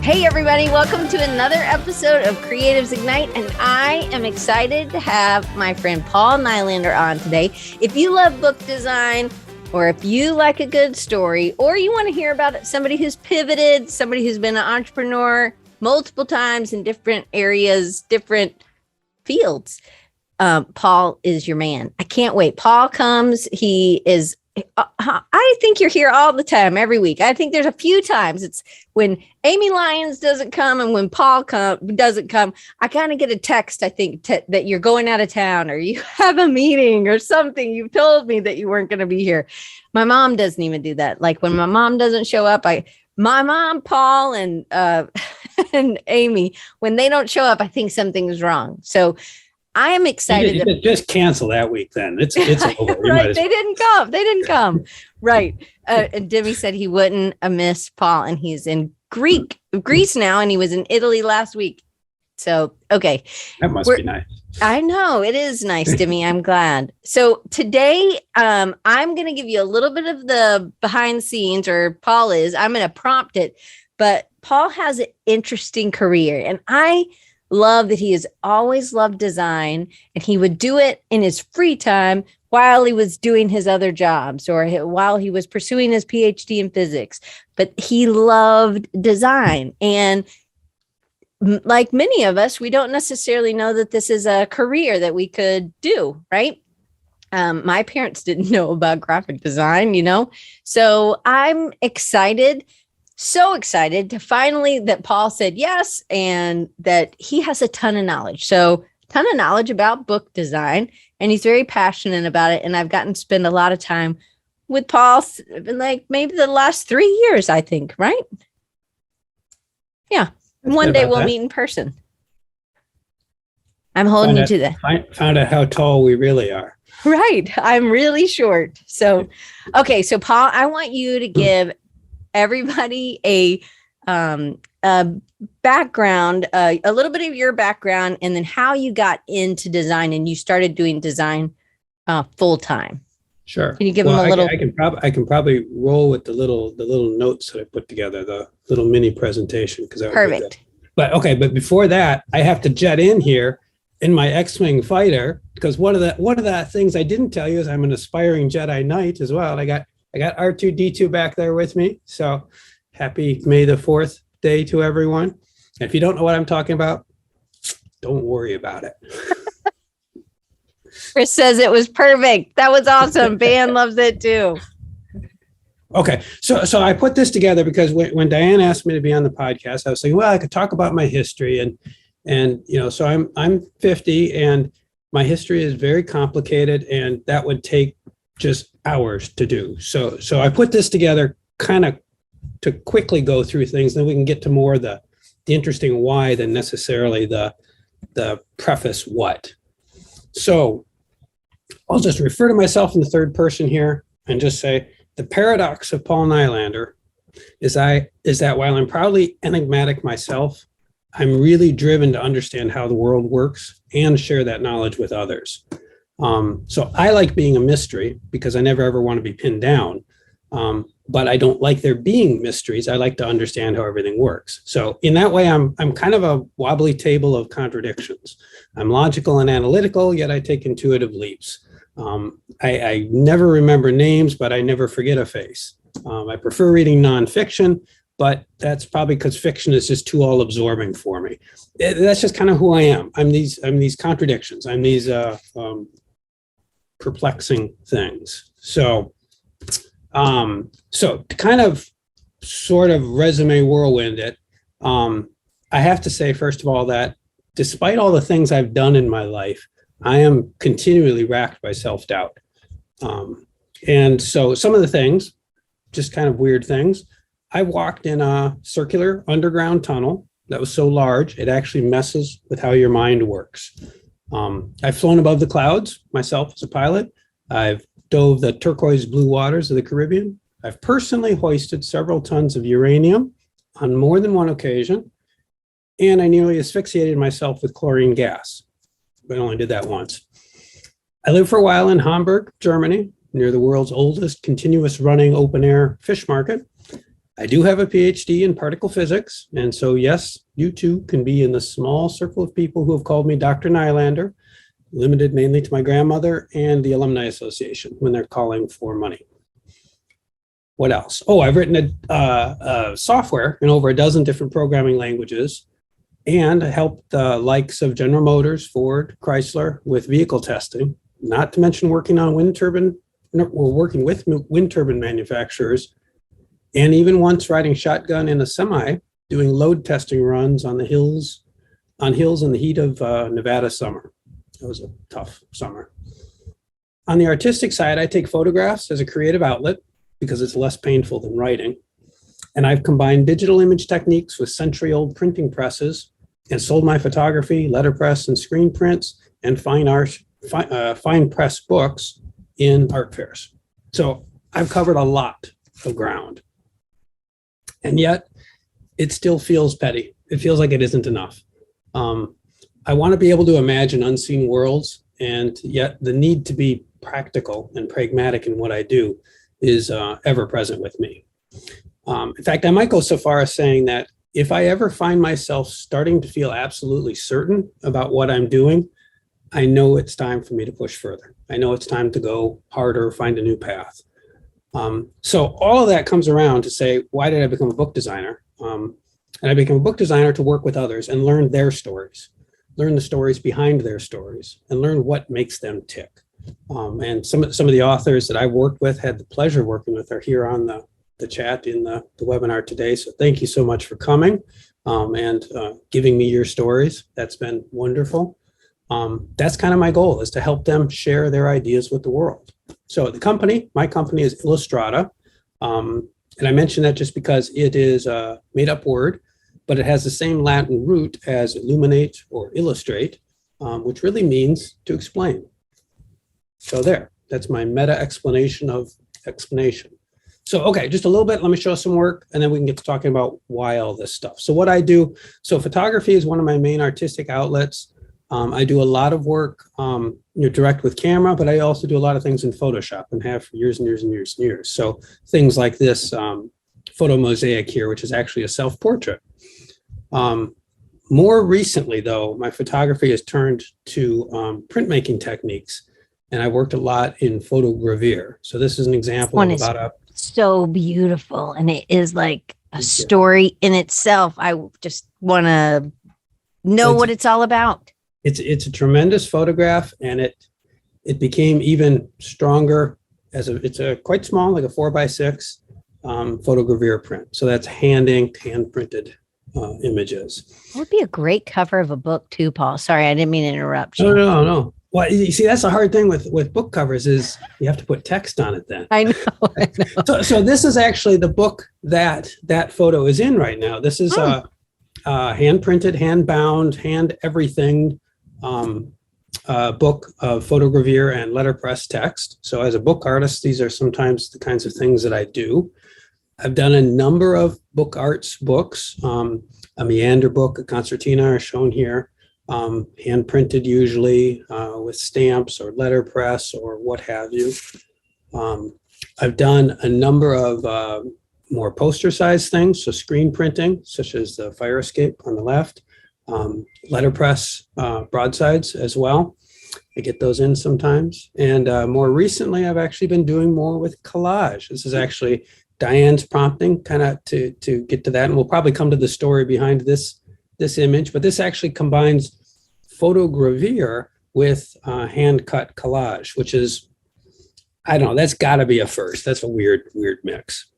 Hey everybody, welcome to another episode of Creatives Ignite, and I am excited to have my friend Paul Nylander on today. If you love book design, or if you like a good story, or you want to hear about somebody who's pivoted, somebody who's been an entrepreneur multiple times in different areas, different fields, Paul is your man. I can't wait. Paul comes, I think you're here all the time, every week. I think there's a few times it's when Amy Lyons doesn't come and when Paul doesn't come, I kind of get a text, I think, that you're going out of town or you have a meeting or something. You've told me that you weren't going to be here. My mom doesn't even do that. Like when my mom doesn't show up, my mom, Paul, and and Amy, when they don't show up, I think something's wrong. So I am excited. You just cancel that week then. It's over. Right. They didn't come. Right. And Demi said he wouldn't miss Paul, and he's in Greece now, and he was in Italy last week. So, okay. That must be nice. I know. It is nice, Demi. I'm glad. So today, I'm going to give you a little bit of the behind the scenes, or Paul is. I'm going to prompt it. But Paul has an interesting career, and I love that he has always loved design, and he would do it in his free time while he was doing his other jobs or while he was pursuing his PhD in physics. But he loved design. And like many of us, we don't necessarily know that this is a career that we could do, right? My parents didn't know about graphic design, So I'm excited. So excited to finally that Paul said yes, and that he has a ton of knowledge. So ton of knowledge about book design, and he's very passionate about it. And I've gotten to spend a lot of time with Paul, like maybe the last 3 years, I think, right? Yeah. One day we'll meet in person. I'm holding you to that. Found out how tall we really are. Right. I'm really short. So, okay. So Paul, I want you to give everybody a background, a little bit of your background, and then how you got into design and you started doing design full time. Sure. Can you give them a little? I can probably roll with the little notes that I put together, the little mini presentation, because perfect. But before that, I have to jet in here in my X-wing fighter, because one of the things I didn't tell you is I'm an aspiring Jedi Knight as well. I got R2-D2 back there with me. So happy May the 4th day to everyone. And if you don't know what I'm talking about, don't worry about it. Chris says it was perfect. That was awesome. Van loves it too. Okay. So I put this together because when Diane asked me to be on the podcast, I was saying, well, I could talk about my history. And so I'm 50 and my history is very complicated, and that would take just hours to do. So I put this together kind of to quickly go through things, then we can get to more the interesting why than necessarily the preface what. So I'll just refer to myself in the third person here and just say the paradox of Paul Nylander is that while I'm proudly enigmatic myself, I'm really driven to understand how the world works and share that knowledge with others. So I like being a mystery because I never ever want to be pinned down. But I don't like there being mysteries. I like to understand how everything works. So in that way, I'm kind of a wobbly table of contradictions. I'm logical and analytical, yet I take intuitive leaps. I never remember names, but I never forget a face. I prefer reading nonfiction, but that's probably because fiction is just too all-absorbing for me. That's just kind of who I am. I'm these contradictions. I'm these perplexing things. So to kind of sort of resume whirlwind it, I have to say, first of all, that despite all the things I've done in my life, I am continually racked by self-doubt. And so some of the things, just kind of weird things, I walked in a circular underground tunnel that was so large, it actually messes with how your mind works. I've flown above the clouds myself as a pilot. I've dove the turquoise blue waters of the Caribbean. I've personally hoisted several tons of uranium on more than one occasion, and I nearly asphyxiated myself with chlorine gas, but I only did that once. I lived for a while in Hamburg, Germany, near the world's oldest continuous running open air fish market. I do have a PhD in particle physics. And so, yes, you too can be in the small circle of people who have called me Dr. Nylander, limited mainly to my grandmother and the Alumni Association when they're calling for money. What else? Oh, I've written a software in over a dozen different programming languages and helped the likes of General Motors, Ford, Chrysler with vehicle testing, not to mention working on wind turbine or working with wind turbine manufacturers, and even once riding shotgun in a semi, doing load testing runs on hills in the heat of Nevada summer. It was a tough summer. On the artistic side, I take photographs as a creative outlet because it's less painful than writing. And I've combined digital image techniques with century-old printing presses and sold my photography, letterpress, and screen prints and fine press books in art fairs. So I've covered a lot of ground. And yet it still feels petty. It feels like it isn't enough. I want to be able to imagine unseen worlds, and yet the need to be practical and pragmatic in what I do is ever present with me. In fact, I might go so far as saying that if I ever find myself starting to feel absolutely certain about what I'm doing, I know it's time for me to push further. I know it's time to go harder, find a new path. So all of that comes around to say, why did I become a book designer? And I became a book designer to work with others and learn their stories, learn the stories behind their stories, and learn what makes them tick. And some of the authors that I've worked with, had the pleasure of working with, are here on the chat in the webinar today. So thank you so much for coming and giving me your stories. That's been wonderful. That's kind of my goal, is to help them share their ideas with the world. So my company is Illustrata. And I mention that just because it is a made up word, but it has the same Latin root as illuminate or illustrate, which really means to explain. So that's my meta explanation of explanation. So, okay, just a little bit, let me show some work, and then we can get to talking about why all this stuff. So what I do, photography is one of my main artistic outlets. I do a lot of work, direct with camera, but I also do a lot of things in Photoshop and have for years and years and years and years. So things like this photo mosaic here, which is actually a self-portrait. More recently, though, my photography has turned to printmaking techniques, and I worked a lot in photogravure. So this is an example of about a so beautiful, and it is like a story in itself. I just want to know what it's all about. It's a tremendous photograph, and it became even stronger as it's a quite small, like a 4x6 photogravure print. So that's hand printed images. It would be a great cover of a book too, Paul. Sorry, I didn't mean to interrupt you. No. Well, you see, that's the hard thing with book covers, is you have to put text on it then. I know. So this is actually the book that photo is in right now. This is a hand printed, hand bound, hand everything book of photogravure and letterpress text. So as a book artist, these are sometimes the kinds of things that I do. I've done a number of book arts books. A meander book, a concertina are shown here. Hand printed usually with stamps or letterpress or what have you. I've done a number of more poster size things, so screen printing, such as the fire escape on the left, letterpress broadsides as well. I get those in sometimes. And more recently, I've actually been doing more with collage. This is actually Diane's prompting kind of to get to that. And we'll probably come to the story behind this image, but this actually combines photogravure with hand cut collage, which is, I don't know, that's got to be a first. That's a weird mix.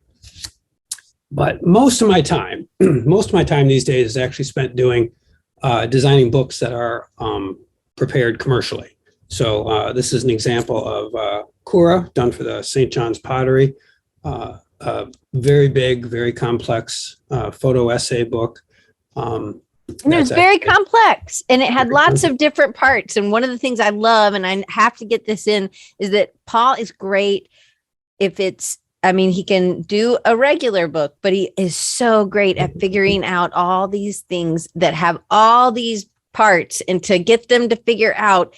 But most of my time these days is actually spent doing designing books that are prepared commercially. So this is an example of Cura done for the St. John's Pottery, a very big, very complex photo essay book. And it was very complex, and it had lots of different parts. And one of the things I love, and I have to get this in, is that Paul is great he can do a regular book, but he is so great at figuring out all these things that have all these parts, and to get them to figure out.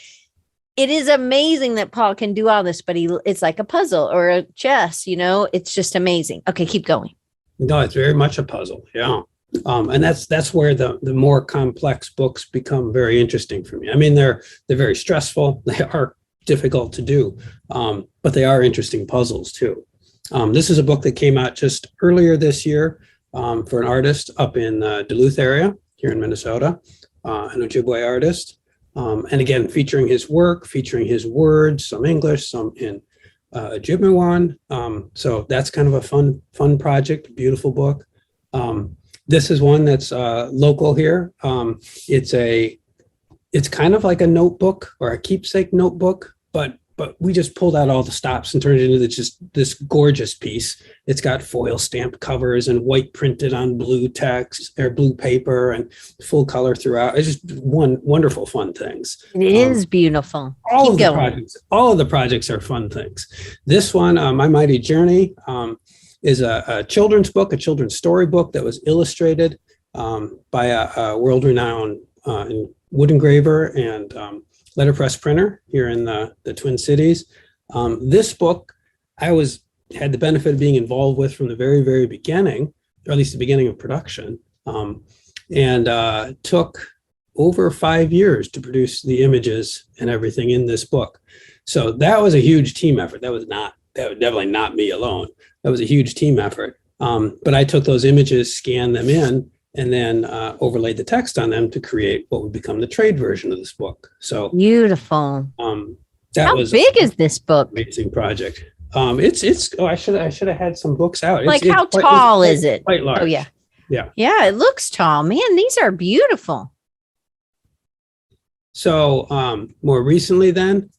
It is amazing that Paul can do all this, but it's like a puzzle or a chess, it's just amazing. Okay, keep going. No, it's very much a puzzle. Yeah. And that's where the more complex books become very interesting for me. I mean, they're very stressful. They are difficult to do, but they are interesting puzzles too. This is a book that came out just earlier this year for an artist up in the Duluth area here in Minnesota, an Ojibwe artist. And again, featuring his work, featuring his words, some English, some in Ojibwe. So that's kind of a fun project, beautiful book. This is one that's local here. It's kind of like a notebook or a keepsake notebook, but we just pulled out all the stops and turned it into just this gorgeous piece. It's got foil stamped covers and white printed on blue text or blue paper and full color throughout. It's just wonderful, fun things. It is beautiful. All of the projects are fun things. This one, My Mighty Journey, is a children's book, a children's storybook that was illustrated by a world-renowned wood engraver and letterpress printer here in the Twin Cities. This book I had the benefit of being involved with from the very, very beginning, or at least the beginning of production, and took over 5 years to produce the images and everything in this book. So that was a huge team effort. That was definitely not me alone. That was a huge team effort. But I took those images, scanned them in, and then overlaid the text on them to create what would become the trade version of this book. So beautiful. How big is this book? Amazing project. I should have had some books out. How tall is it? Quite large. Oh yeah. Yeah. Yeah, it looks tall. Man, these are beautiful. So more recently then,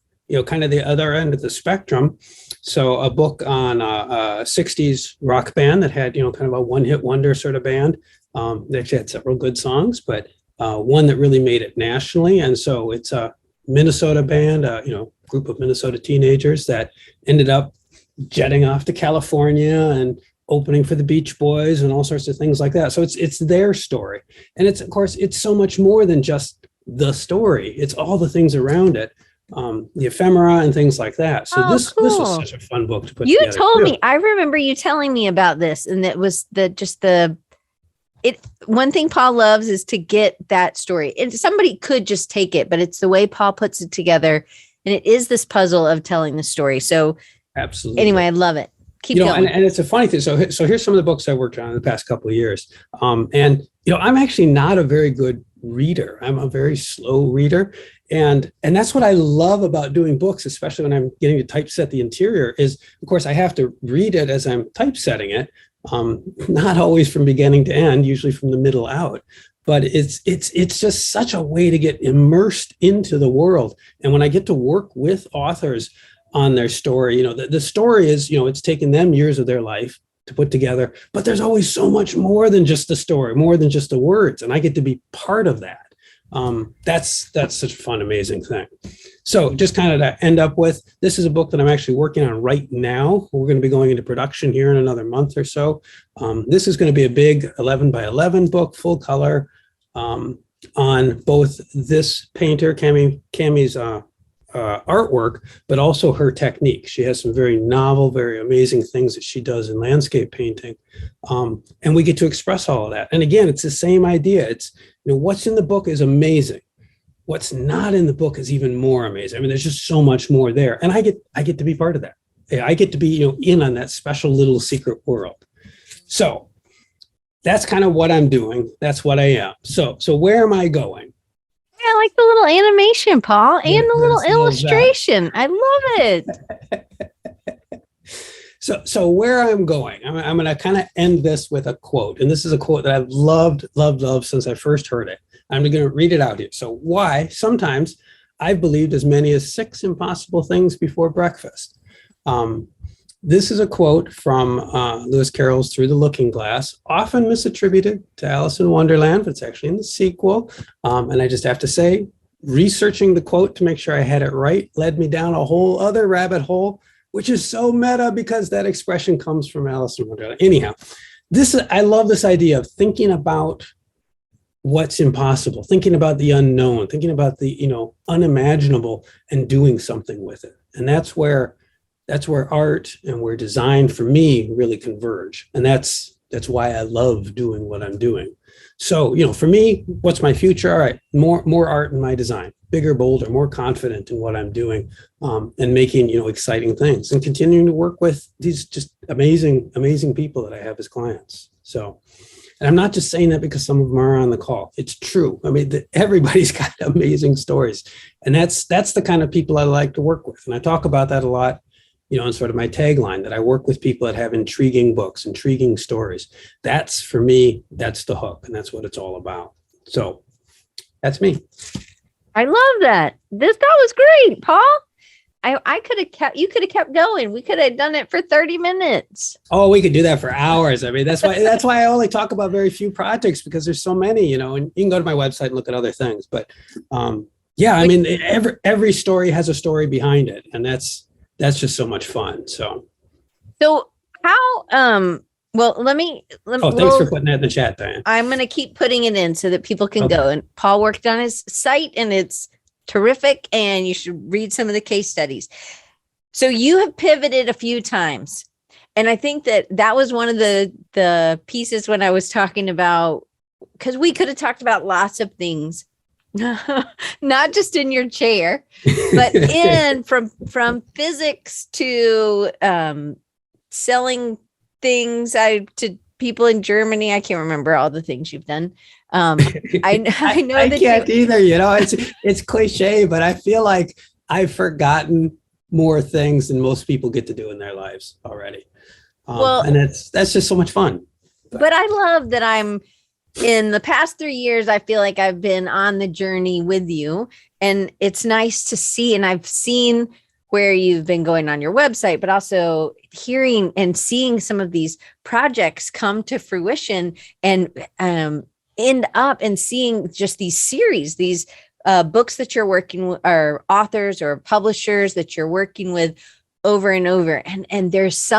kind of the other end of the spectrum. So a book on a 60s rock band that had, kind of a one-hit wonder sort of band. They actually had several good songs, but one that really made it nationally. And so it's a Minnesota band, group of Minnesota teenagers that ended up jetting off to California and opening for the Beach Boys and all sorts of things like that. So it's their story. And of course, it's so much more than just the story. It's all the things around it. The ephemera and things like that. So this was such a fun book to put together. You told me, I remember you telling me about this, and it was one thing Paul loves is to get that story. Somebody could just take it, but it's the way Paul puts it together, and it is this puzzle of telling the story. So absolutely. Anyway, I love it. Keep going. And it's a funny thing. So here's some of the books I worked on in the past couple of years. And I'm actually not a very good reader. I'm a very slow reader. And that's what I love about doing books, especially when I'm getting to typeset the interior, is of course I have to read it as I'm typesetting it. Not always from beginning to end, usually from the middle out. But it's just such a way to get immersed into the world. And when I get to work with authors on their story, the story is, it's taken them years of their life to put together, but there's always so much more than just the story, more than just the words. And I get to be part of that. That's such a fun, amazing thing. So just kind of to end up with, this is a book that I'm actually working on right now. We're going to be going into production here in another month or so. This is going to be a big 11 by 11 book, full color, on both this painter, Cammie's artwork, but also her technique. She has some very novel, very amazing things that she does in landscape painting. And we get to express all of that. And again, it's the same idea. It's, what's in the book is amazing. What's not in the book is even more amazing. I mean, there's just so much more there. And I get to be part of that. I get to be, in on that special little secret world. So that's kind of what I'm doing. That's what I am. So where am I going? I like the little animation, Paul, and the little illustration. I love it. So where I'm going, I'm going to kind of end this with a quote. And this is a quote that I've loved since I first heard it. I'm going to read it out here. So why sometimes I've believed as many as 6 impossible things before breakfast. This is a quote from Lewis Carroll's Through the Looking Glass, often misattributed to Alice in Wonderland, but it's actually in the sequel. And I just have to say, researching the quote to make sure I had it right led me down a whole other rabbit hole, which is so meta because that expression comes from Alice in Wonderland. Anyhow, I love this idea of thinking about what's impossible, thinking about the unknown, thinking about the unimaginable, and doing something with it. And that's where art and where design for me really converge. And that's why I love doing what I'm doing. So, for me, what's my future? All right, more art in my design, bigger, bolder, more confident in what I'm doing, and making, exciting things, and continuing to work with these just amazing people that I have as clients. So, and I'm not just saying that because some of them are on the call. It's true. I mean, everybody's got amazing stories, and that's the kind of people I like to work with. And I talk about that a lot, in sort of my tagline, that I work with people that have intriguing books, intriguing stories. That's, for me, that's the hook, and that's what it's all about. So that's me. I love that. That was great, Paul. I could have kept, you could have kept going. We could have done it for 30 minutes. Oh, we could do that for hours. I mean, that's why I only talk about very few projects, because there's so many, and you can go to my website and look at other things. But yeah, I mean, every story has a story behind it, and that's just so much fun. So how, well, let me thanks for putting that in the chat, Diane. I'm going to keep putting it in so that people can go. And Paul worked on his site, and it's terrific. And you should read some of the case studies. So you have pivoted a few times. And I think that was one of the pieces when I was talking about, because we could have talked about lots of things, not just in your chair, but from physics to selling things to people in Germany. I can't remember all the things you've done. I know I can't either. It's cliche, but I feel like I've forgotten more things than most people get to do in their lives already. And that's just so much fun. But I love that I'm in the past 3 years, I feel like I've been on the journey with you, and it's nice to see. And I've seen where you've been going on your website, but also hearing and seeing some of these projects come to fruition and end up and seeing just these series, these books that you're working with, or authors or publishers that you're working with over and over. And there's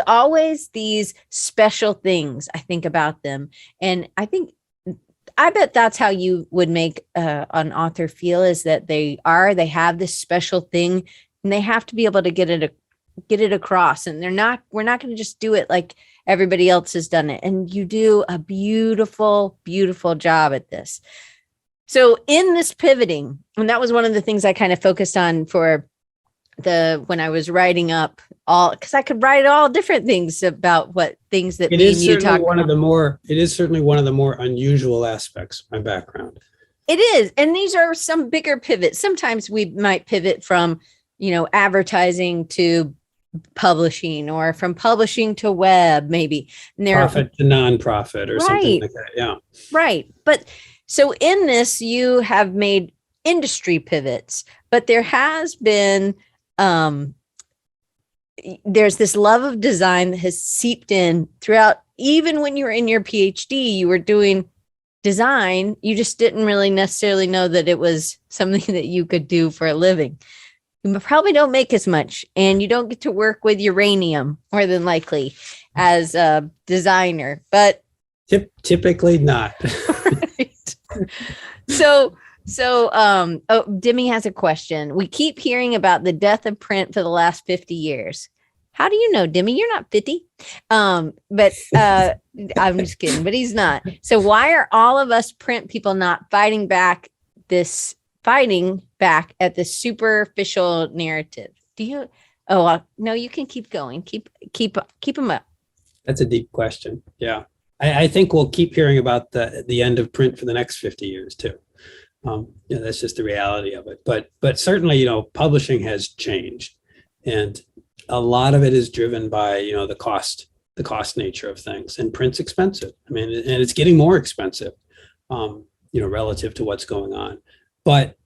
always these special things I think about them. And I bet that's how you would make an author feel, is that they have this special thing, and they have to be able to get it across. And we're not going to just do it like everybody else has done it. And you do a beautiful, beautiful job at this. So in this pivoting, and that was one of the things I kind of focused on when I was writing up because I could write all different things about what things that me and you talk about. It is certainly one of the more unusual aspects of my background. It is. And these are some bigger pivots. Sometimes we might pivot from, advertising to publishing, or from publishing to web, maybe. Profit to nonprofit or something like that. Yeah. Right. But so in this, you have made industry pivots, but there has been there's this love of design that has seeped in throughout. Even when you were in your PhD, you were doing design. You just didn't really necessarily know that it was something that you could do for a living. You probably don't make as much, and you don't get to work with uranium more than likely as a designer, but typically not. Right. So, Demi has a question. We keep hearing about the death of print for the last 50 years. How do you know, Demi? You're not 50. But I'm just kidding, but he's not. So why are all of us print people not fighting back at this superficial narrative? Do you? No, you can keep going. Keep them up. That's a deep question. Yeah. I think we'll keep hearing about the end of print for the next 50 years too. That's just the reality of it. But certainly, publishing has changed, and a lot of it is driven by, the cost nature of things. And print's expensive. I mean, and it's getting more expensive, relative to what's going on. But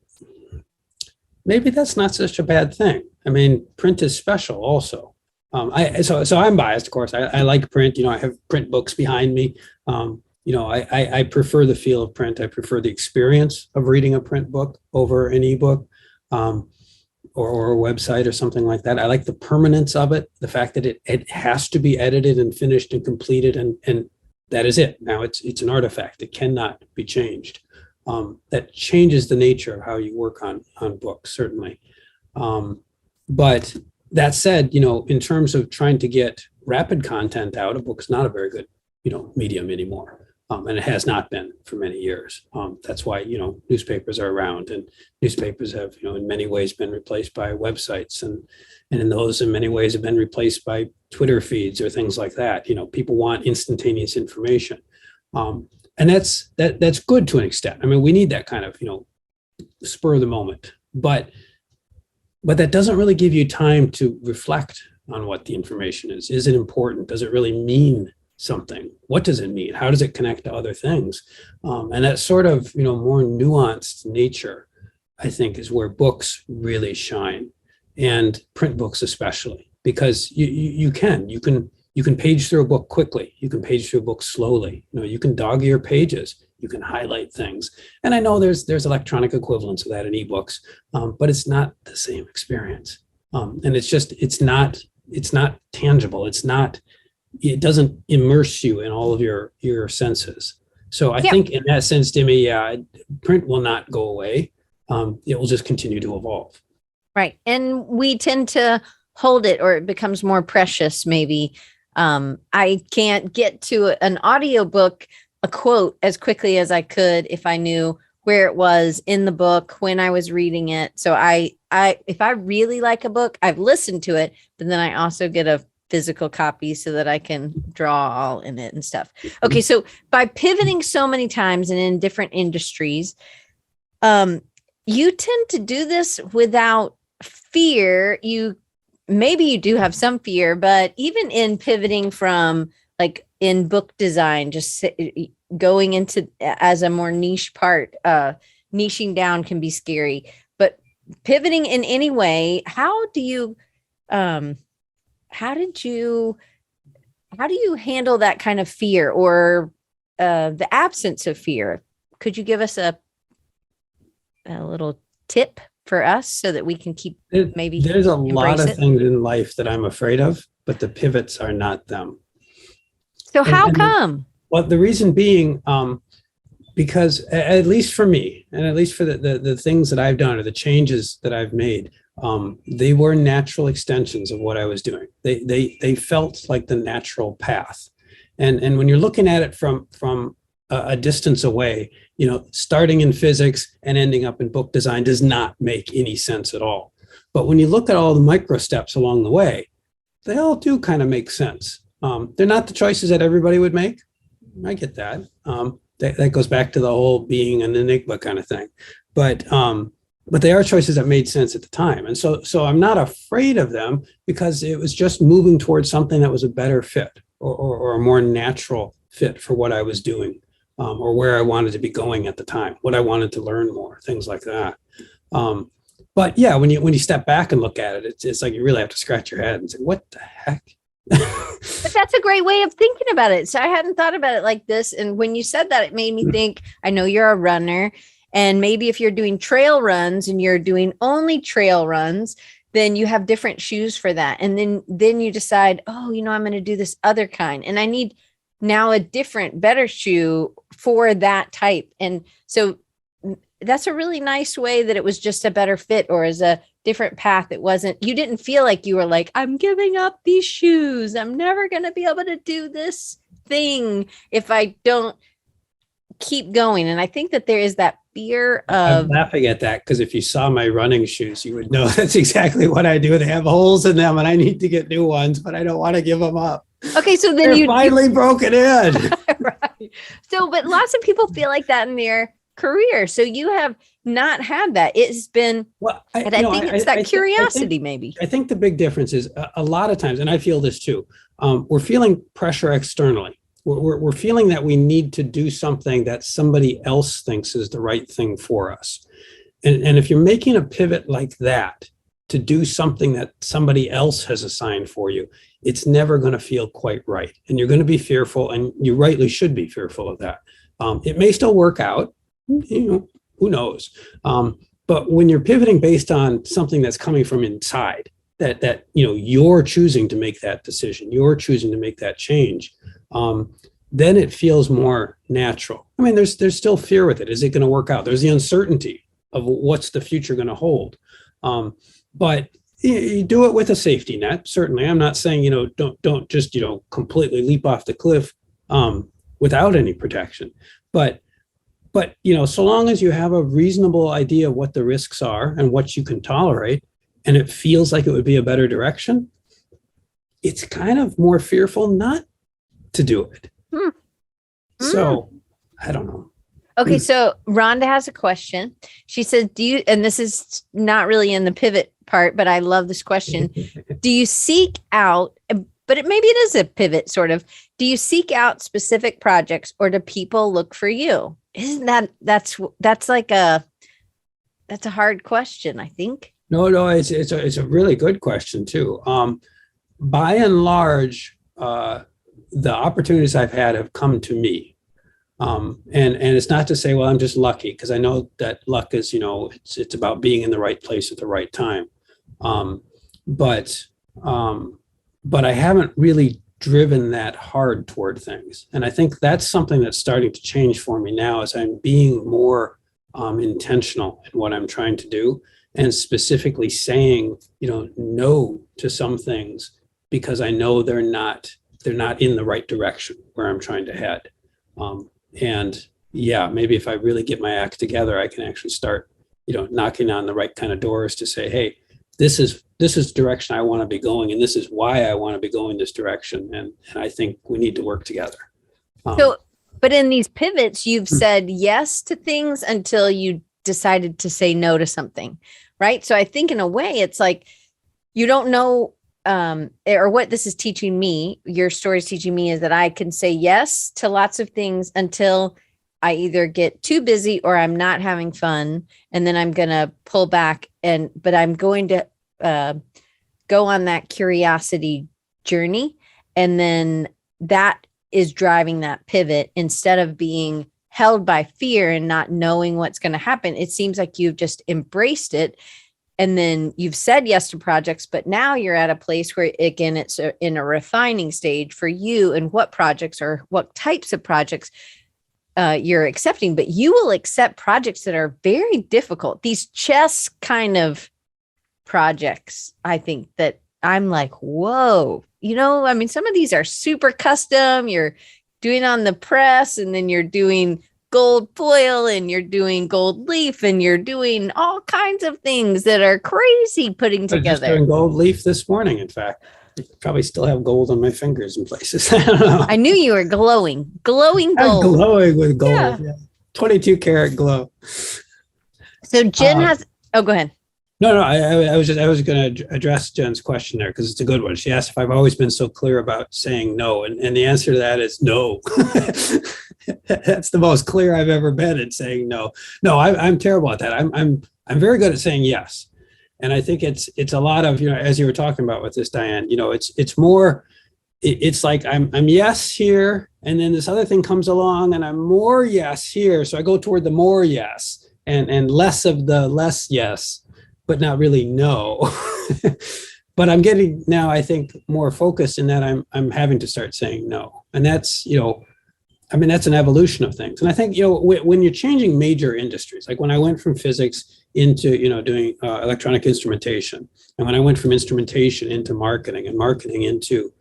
maybe that's not such a bad thing. I mean, print is special also. So I'm biased, of course. I like print. I have print books behind me. I prefer the feel of print. I prefer the experience of reading a print book over an ebook, or a website or something like that. I like the permanence of it, the fact that it has to be edited and finished and completed, and that is it. Now it's an artifact. It cannot be changed. That changes the nature of how you work on books, certainly. But that said, in terms of trying to get rapid content out, a book's not a very good, medium anymore. And it has not been for many years. That's why, newspapers are around, and newspapers have, in many ways been replaced by websites, and in those in many ways have been replaced by Twitter feeds or things like that. People want instantaneous information. And that's good to an extent. I mean, we need that kind of, spur of the moment, but that doesn't really give you time to reflect on what the information is. Is it important? Does it really mean something? What does it mean? How does it connect to other things? And that sort of, more nuanced nature, I think, is where books really shine, and print books especially, because you can page through a book quickly. You can page through a book slowly. You can dog your pages. You can highlight things. And I know there's electronic equivalents of that in ebooks, but it's not the same experience. And it's not tangible. It doesn't immerse you in all of your senses. So I think in that sense, Demi, print will not go away. It will just continue to evolve. Right. And we tend to hold it, or it becomes more precious, maybe. I can't get to an audiobook, a quote, as quickly as I could if I knew where it was in the book when I was reading it. So if I really like a book, I've listened to it, but then I also get a physical copy so that I can draw all in it and stuff. Okay. So by pivoting so many times and in different industries, you tend to do this without fear. Maybe you do have some fear, but even in pivoting from, like, in book design, just going into as a more niche part, niching down can be scary, but pivoting in any way, how do you handle that kind of fear, or the absence of fear? Could you give us a little tip for us so that we can keep maybe there's a lot of things in life that I'm afraid of, but the pivots are not them. So how come? Well, the reason being, because at least for me, and at least for the things that I've done, or the changes that I've made, they were natural extensions of what I was doing. They felt like the natural path. And when you're looking at it from a distance away, starting in physics and ending up in book design does not make any sense at all. But when you look at all the micro steps along the way, they all do kind of make sense. They're not the choices that everybody would make. I get that. That goes back to the whole being an enigma kind of thing. But they are choices that made sense at the time. And so I'm not afraid of them, because it was just moving towards something that was a better fit, or a more natural fit for what I was doing, or where I wanted to be going at the time, what I wanted to learn more, things like that. But yeah, when you step back and look at it, it's like you really have to scratch your head and say, what the heck? But that's a great way of thinking about it. So I hadn't thought about it like this. And when you said that, it made me think, I know you're a runner, and maybe if you're doing trail runs and you're doing only trail runs, then you have different shoes for that. And then you decide, oh, I'm going to do this other kind, and I need now a different, better shoe for that type. And so that's a really nice way that it was just a better fit, or as a different path. You didn't feel like you were like, I'm giving up these shoes. I'm never going to be able to do this thing if I don't keep going. And I think that there is that fear of... I'm laughing at that, because if you saw my running shoes, you would know that's exactly what I do. They have holes in them, and I need to get new ones, but I don't want to give them up. Okay, so then They're finally broken in. Right. So, but lots of people feel like that in their career. So you have not had that. It's been, I think it's that curiosity, maybe. I think the big difference is a lot of times, and I feel this too, we're feeling pressure externally. We're feeling that we need to do something that somebody else thinks is the right thing for us. And if you're making a pivot like that to do something that somebody else has assigned for you, it's never going to feel quite right. And you're going to be fearful, and you rightly should be fearful of that. It may still work out, who knows? But when you're pivoting based on something that's coming from inside, that you're choosing to make that decision, you're choosing to make that change, then it feels more natural. I mean, there's still fear with it. Is it going to work out? There's the uncertainty of what's the future going to hold. But you do it with a safety net. Certainly. I'm not saying, don't just, completely leap off the cliff without any protection. But, so long as you have a reasonable idea of what the risks are and what you can tolerate, and it feels like it would be a better direction, it's kind of more fearful not to do it. So I don't know. Okay, so Rhonda has a question. She says, and this is not really in the pivot part, but I love this question. Do you seek out, but maybe it is a pivot sort of, do you seek out specific projects or do people look for you? Isn't that's a hard question, I think. No, it's a really good question too. By and large, the opportunities I've had have come to me. And it's not to say, well, I'm just lucky, because I know that luck is, it's about being in the right place at the right time. But I haven't really driven that hard toward things. And I think that's something that's starting to change for me now, as I'm being more intentional in what I'm trying to do, and specifically saying, no to some things, because I know they're not in the right direction where I'm trying to head. And yeah, maybe if I really get my act together, I can actually start, knocking on the right kind of doors to say, hey, this is the direction I want to be going, and this is why I want to be going this direction. And I think we need to work together. But in these pivots, you've said yes to things until you decided to say no to something, right? So I think in a way, it's like, you don't know, or what this is teaching me, your story is teaching me, is that I can say yes to lots of things until I either get too busy or I'm not having fun. And then I'm going to pull back but I'm going to go on that curiosity journey. And then that is driving that pivot, instead of being held by fear and not knowing what's going to happen. It seems like you've just embraced it. And then you've said yes to projects, but now you're at a place where, again, it's in a refining stage for you, and what projects or what types of projects you're accepting. But you will accept projects that are very difficult. These chess kind of projects, I think that I'm like, whoa, some of these are super custom. You're doing on the press, and then you're doing gold foil, and you're doing gold leaf, and you're doing all kinds of things that are crazy putting together. Just doing gold leaf this morning, in fact. I probably still have gold on my fingers in places. I don't know. I knew you were glowing gold. I'm glowing with gold. Yeah. 22 karat glow. So Jen go ahead. No, I was going to address Jen's question there, because it's a good one. She asked if I've always been so clear about saying no, and the answer to that is no. That's the most clear I've ever been at saying no. No, I'm terrible at that. I'm very good at saying yes, and I think it's a lot of, as you were talking about with this, Diane. It's more. It's like I'm yes here, and then this other thing comes along, and I'm more yes here, so I go toward the more yes, and less of the less yes, but not really no. But I'm getting now, I think, more focused in that I'm having to start saying no, and that's that's an evolution of things. And I think when you're changing major industries, like when I went from physics into doing electronic instrumentation, and when I went from instrumentation into marketing, and marketing into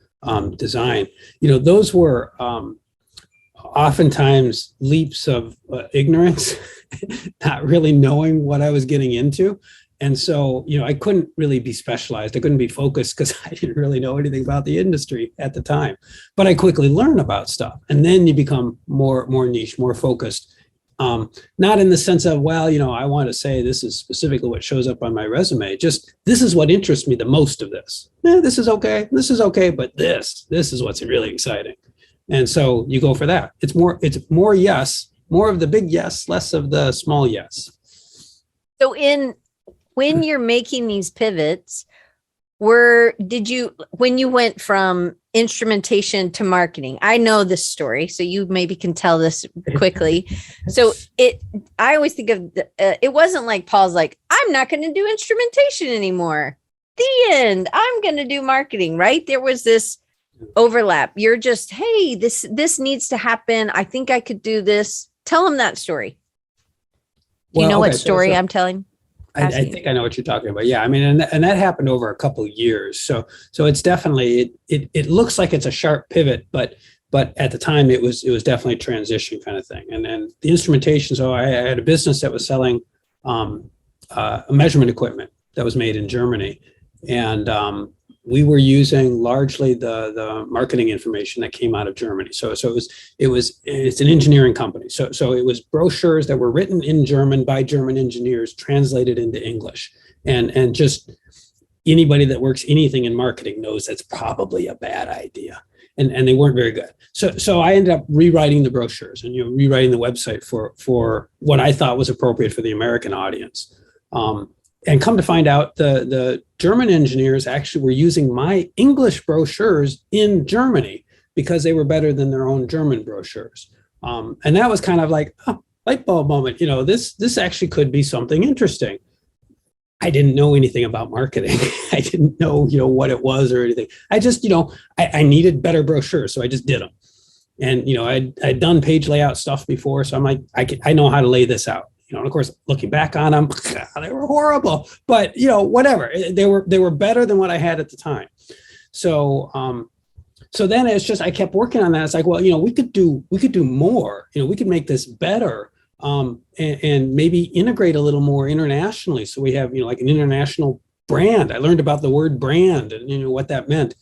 design, those were oftentimes leaps of ignorance, not really knowing what I was getting into. And so, I couldn't really be specialized. I couldn't be focused, because I didn't really know anything about the industry at the time. But I quickly learned about stuff. And then you become more niche, more focused. Not in the sense of, I want to say this is specifically what shows up on my resume. Just, this is what interests me the most of this. This is okay. This is okay. But this is what's really exciting. And so you go for that. It's more yes, more of the big yes, less of the small yes. So when you're making these pivots, when you went from instrumentation to marketing, I know this story, so you maybe can tell this quickly. So I always think of, it wasn't like Paul's like, I'm not going to do instrumentation anymore. The end. I'm going to do marketing, right? There was this overlap. You're just, hey, this needs to happen. I think I could do this. Tell them that story. Do you know what story I'm telling? I think I know what you're talking about. Yeah, I mean, and that happened over a couple of years. So it's definitely it looks like it's a sharp pivot, but at the time it was definitely a transition kind of thing. And then the instrumentation. So I had a business that was selling measurement equipment that was made in Germany, and we were using largely the marketing information that came out of Germany. So it's an engineering company. So it was brochures that were written in German by German engineers, translated into English. And just anybody that works anything in marketing knows that's probably a bad idea. And they weren't very good. So I ended up rewriting the brochures and rewriting the website for what I thought was appropriate for the American audience. And come to find out, the German engineers actually were using my English brochures in Germany because they were better than their own German brochures. And that was kind of like, light bulb moment. This actually could be something interesting. I didn't know anything about marketing. I didn't know, what it was or anything. I just, I needed better brochures, so I just did them. And, I'd done page layout stuff before, so I'm like, I know how to lay this out. And of course, looking back on them, they were horrible. But whatever, they were better than what I had at the time. So then it's just I kept working on that. It's like, well, we could do more. We could make this better, and maybe integrate a little more internationally. So we have like an international brand. I learned about the word brand and what that meant.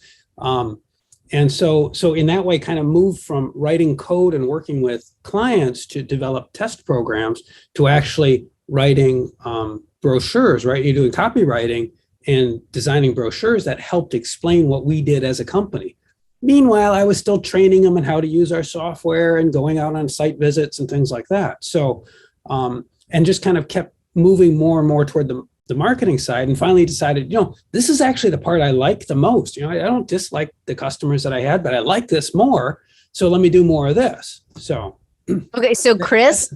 And so in that way, kind of moved from writing code and working with clients to develop test programs to actually writing brochures, right? You're doing copywriting and designing brochures that helped explain what we did as a company. Meanwhile, I was still training them on how to use our software and going out on site visits and things like that. So, and just kind of kept moving more and more toward the marketing side, and finally decided, this is actually the part I like the most. I don't dislike the customers that I had, but I like this more. So let me do more of this. So, okay. So Chris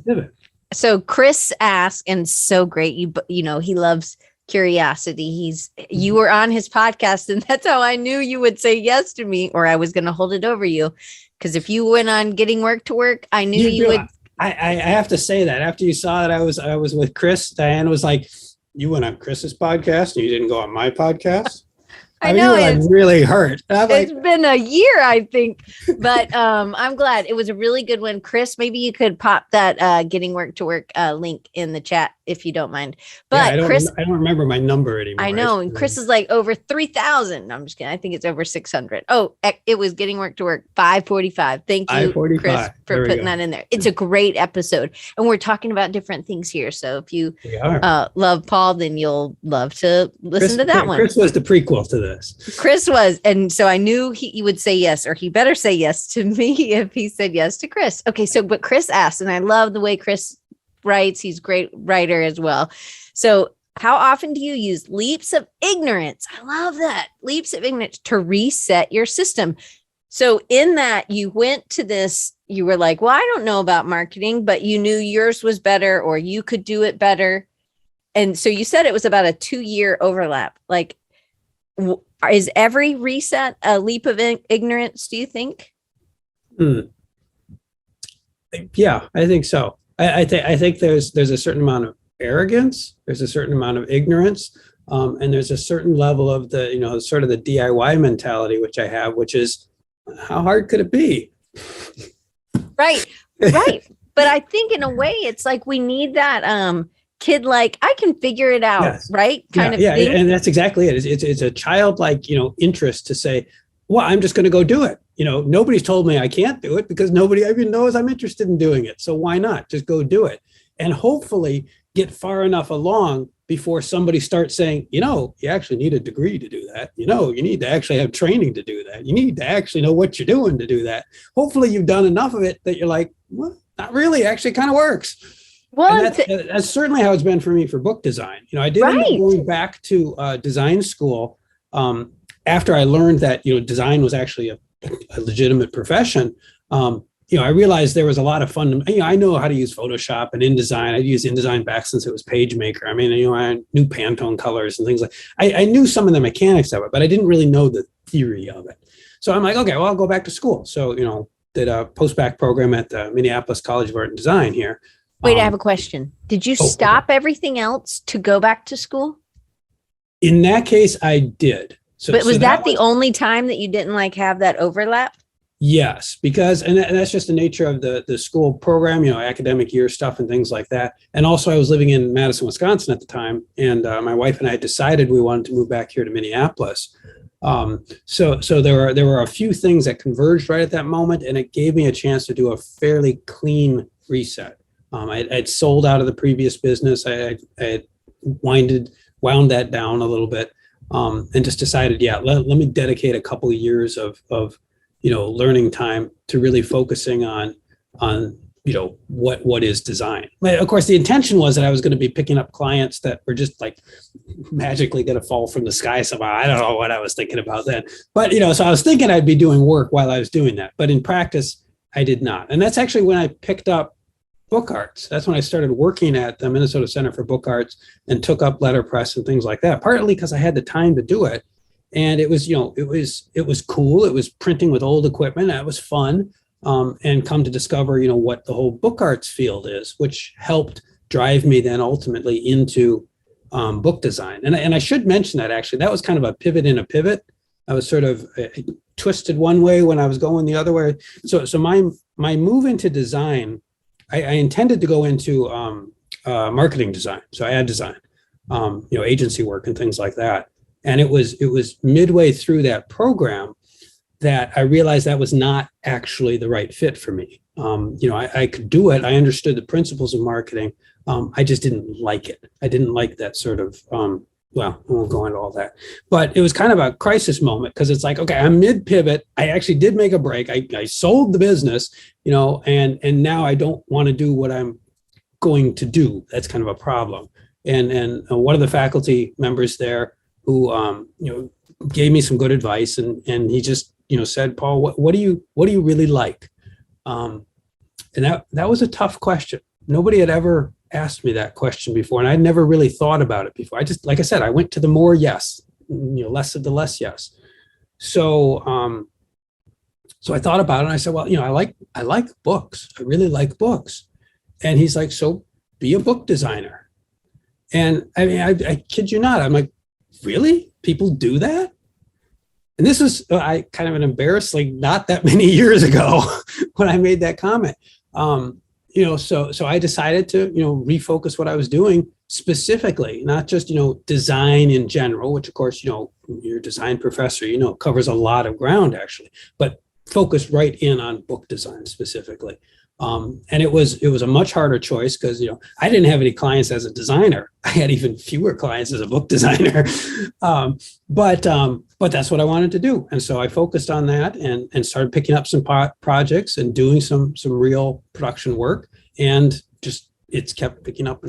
asked, and so great. He loves curiosity. You were on his podcast, and that's how I knew you would say yes to me, or I was going to hold it over you. Because if you went on Getting Work to Work, I knew you would. I have to say that after you saw that I was with Chris, Diane was like, you went on Chris's podcast and you didn't go on my podcast? I know, it's really hurt. It's been a year, I think, but I'm glad. It was a really good one. Chris, maybe you could pop that Getting Work to Work link in the chat if you don't mind. But yeah, Chris, I don't remember my number anymore. I know, and Chris is like over 3,000. I'm just kidding. I think it's over 600. Oh, it was Getting Work to Work 545. Thank you, Chris, for putting that in there. It's a great episode, and we're talking about different things here. So if you love Paul, then you'll love to listen to that one. Chris was the prequel to this. Chris was, and so I knew he would say yes, or he better say yes to me if he said yes to Chris. Okay, but Chris asked, and I love the way Chris writes. He's a great writer as well. So how often do you use leaps of ignorance? I love that. Leaps of ignorance to reset your system. So in that, you went to this, you were like, well, I don't know about marketing, but you knew yours was better, or you could do it better. And so you said it was about a 2-year overlap. Like, is every reset a leap of ignorance, do you think? Yeah, I think so. I think there's a certain amount of arrogance, there's a certain amount of ignorance, and there's a certain level of the, sort of the DIY mentality, which I have, which is, how hard could it be? Right. But I think in a way, it's like we need that kid, like, I can figure it out, yes. Right? Kind of thing. And that's exactly it. It's a childlike, interest to say, well, I'm just going to go do it. Nobody's told me I can't do it because nobody even knows I'm interested in doing it. So why not just go do it? And hopefully get far enough along before somebody starts saying, you actually need a degree to do that. You need to actually have training to do that. You need to actually know what you're doing to do that. Hopefully you've done enough of it that you're like, well, not really, actually kind of works. Well, that's certainly how it's been for me for book design. I did end up going back to design school after I learned that, design was actually a legitimate profession. I realized there was a lot of fun. I know how to use Photoshop and InDesign. I used InDesign back since it was PageMaker. I mean, I knew Pantone colors and things like. I knew some of the mechanics of it, but I didn't really know the theory of it. So I'm like, okay, well, I'll go back to school. So did a post-bac program at the Minneapolis College of Art and Design here. Wait, I have a question. Did you stop everything else to go back to school? In that case, I did. But was that the only time that you didn't like have that overlap? Yes, because, and that's just the nature of the school program, academic year stuff and things like that. And also I was living in Madison, Wisconsin at the time. And my wife and I decided we wanted to move back here to Minneapolis. So there were a few things that converged right at that moment, and it gave me a chance to do a fairly clean reset. I'd sold out of the previous business. I had wound that down a little bit, and just decided, let me dedicate a couple of years of learning time to really focusing on what is design. But of course, the intention was that I was going to be picking up clients that were just like magically going to fall from the sky somehow. I don't know what I was thinking about then, but so I was thinking I'd be doing work while I was doing that, but in practice, I did not. And that's actually when I picked up book arts. That's when I started working at the Minnesota Center for Book Arts and took up letterpress and things like that, partly because I had the time to do it. And it was, it was cool. It was printing with old equipment. That was fun. And come to discover, what the whole book arts field is, which helped drive me then ultimately into book design. And I should mention that actually, that was kind of a pivot in a pivot. I was sort of twisted one way when I was going the other way. So my move into design, I intended to go into marketing design. So ad design, agency work and things like that. And it was midway through that program that I realized that was not actually the right fit for me. I could do it. I understood the principles of marketing. I just didn't like it. I didn't like that sort of, I won't go into all that. But it was kind of a crisis moment because it's like, okay, I'm mid-pivot. I actually did make a break. I sold the business, and now I don't want to do what I'm going to do. That's kind of a problem. And one of the faculty members there who gave me some good advice, and he just said, Paul, what do you really like? And that was a tough question. Nobody had ever asked me that question before, and I'd never really thought about it before. I just, like I said, I went to the more yes, less of the less yes. So I thought about it, and I said, well, I like books. I really like books. And he's like, so be a book designer. And I mean, I kid you not. I'm like, really? People do that? And this was kind of an embarrassing, not that many years ago when I made that comment. So I decided to, refocus what I was doing specifically, not just, design in general, which of course, you're a design professor, covers a lot of ground actually, but focus right in on book design specifically. And it was a much harder choice because, I didn't have any clients as a designer. I had even fewer clients as a book designer. But that's what I wanted to do. And so I focused on that and started picking up some projects and doing some real production work. And just, it's kept picking up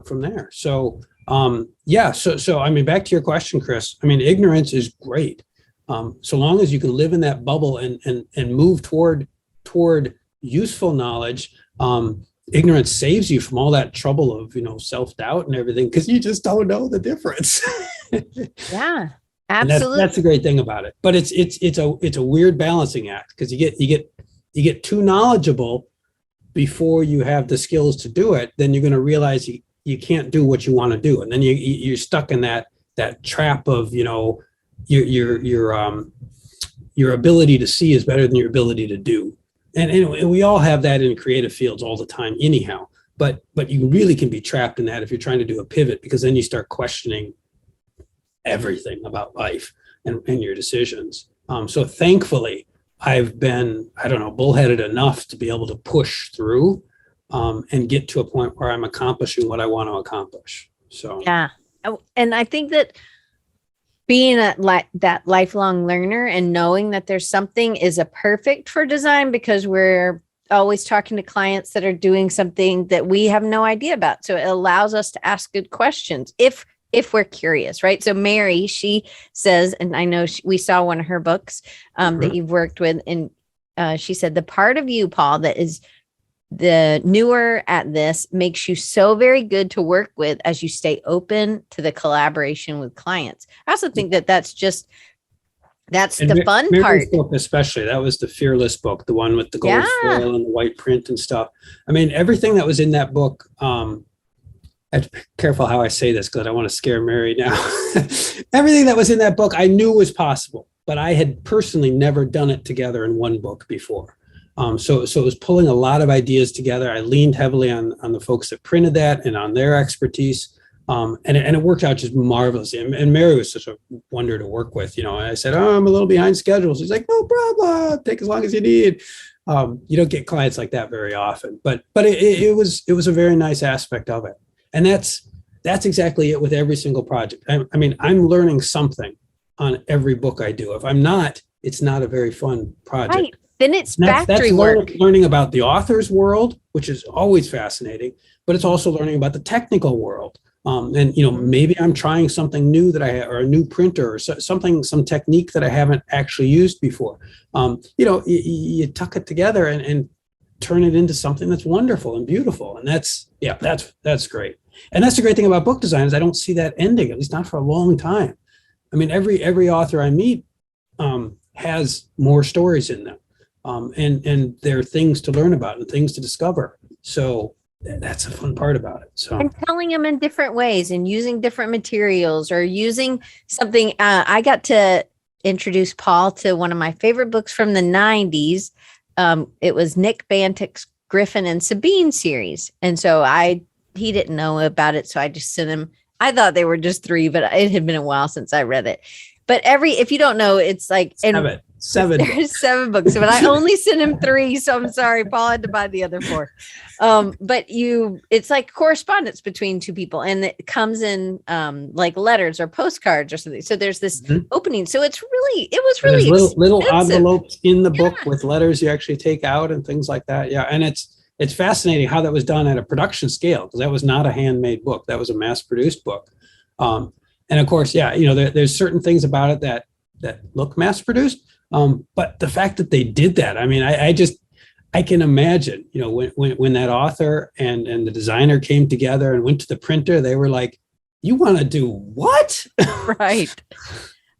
from there. So, So I mean, back to your question, Chris, I mean, ignorance is great. So long as you can live in that bubble and move toward useful knowledge, ignorance saves you from all that trouble of, self-doubt and everything, because you just don't know the difference. Yeah, absolutely. That's the great thing about it. But it's a weird balancing act because you get too knowledgeable before you have the skills to do it. Then you're going to realize you can't do what you want to do, and then you're stuck in that trap of your ability to see is better than your ability to do. And we all have that in creative fields all the time anyhow, but you really can be trapped in that if you're trying to do a pivot, because then you start questioning everything about life and your decisions. So thankfully, I've been, bullheaded enough to be able to push through and get to a point where I'm accomplishing what I want to accomplish. So yeah. And I think that being that lifelong learner and knowing that there's something is a perfect for design, because we're always talking to clients that are doing something that we have no idea about. So it allows us to ask good questions if we're curious, right? So Mary, she says, and I know we saw one of her books that you've worked with, and she said, the part of you, Paul, that is the newer at this makes you so very good to work with as you stay open to the collaboration with clients. I also think that that's just That's And the fun Mary's part. book, especially, that was the Fearless book, the one with the gold Yeah. foil and the white print and stuff. I mean, everything that was in that book, I have to be careful how I say this because I don't want to scare Mary now. Everything that was in that book I knew was possible, but I had personally never done it together in one book before. So it was pulling a lot of ideas together. I leaned heavily on the folks that printed that and on their expertise. And it worked out just marvelously. And Mary was such a wonder to work with, you know. And I said, "Oh, I'm a little behind schedule." She's like, "No problem. Take as long as you need." You don't get clients like that very often, but it was a very nice aspect of it. And that's exactly it with every single project. I mean, I'm learning something on every book I do. If I'm not, it's not a very fun project. Right. Then it's That's factory work. learning about the author's world, which is always fascinating, but it's also learning about the technical world. And you know, maybe I'm trying something new or a new printer or some technique that I haven't actually used before. You know, you tuck it together and turn it into something that's wonderful and beautiful. And that's great. And that's the great thing about book design is I don't see that ending, at least not for a long time. I mean, every author I meet has more stories in them. And there are things to learn about and things to discover. So that's a fun part about it. So, and telling them in different ways and using different materials or using something. I got to introduce Paul to one of my favorite books from the 90s. It was Nick Bantick's Griffin and Sabine series. And so he didn't know about it. So I just sent him, I thought they were just 3, but it had been a while since I read it. But if you don't know, it's like seven. There's 7 books, but I only sent him 3. So I'm sorry, Paul had to buy the other 4. But it's like correspondence between 2 people, and it comes in like letters or postcards or something. So there's this opening. So it was really little envelopes in the book with letters you actually take out and things like that. Yeah. And it's fascinating how that was done at a production scale, because that was not a handmade book. That was a mass produced book. And of course, yeah, you know, there's certain things about it that look mass produced. But the fact that they did that, I mean, I can imagine, you know, when that author and the designer came together and went to the printer, they were like, "You want to do what?" Right.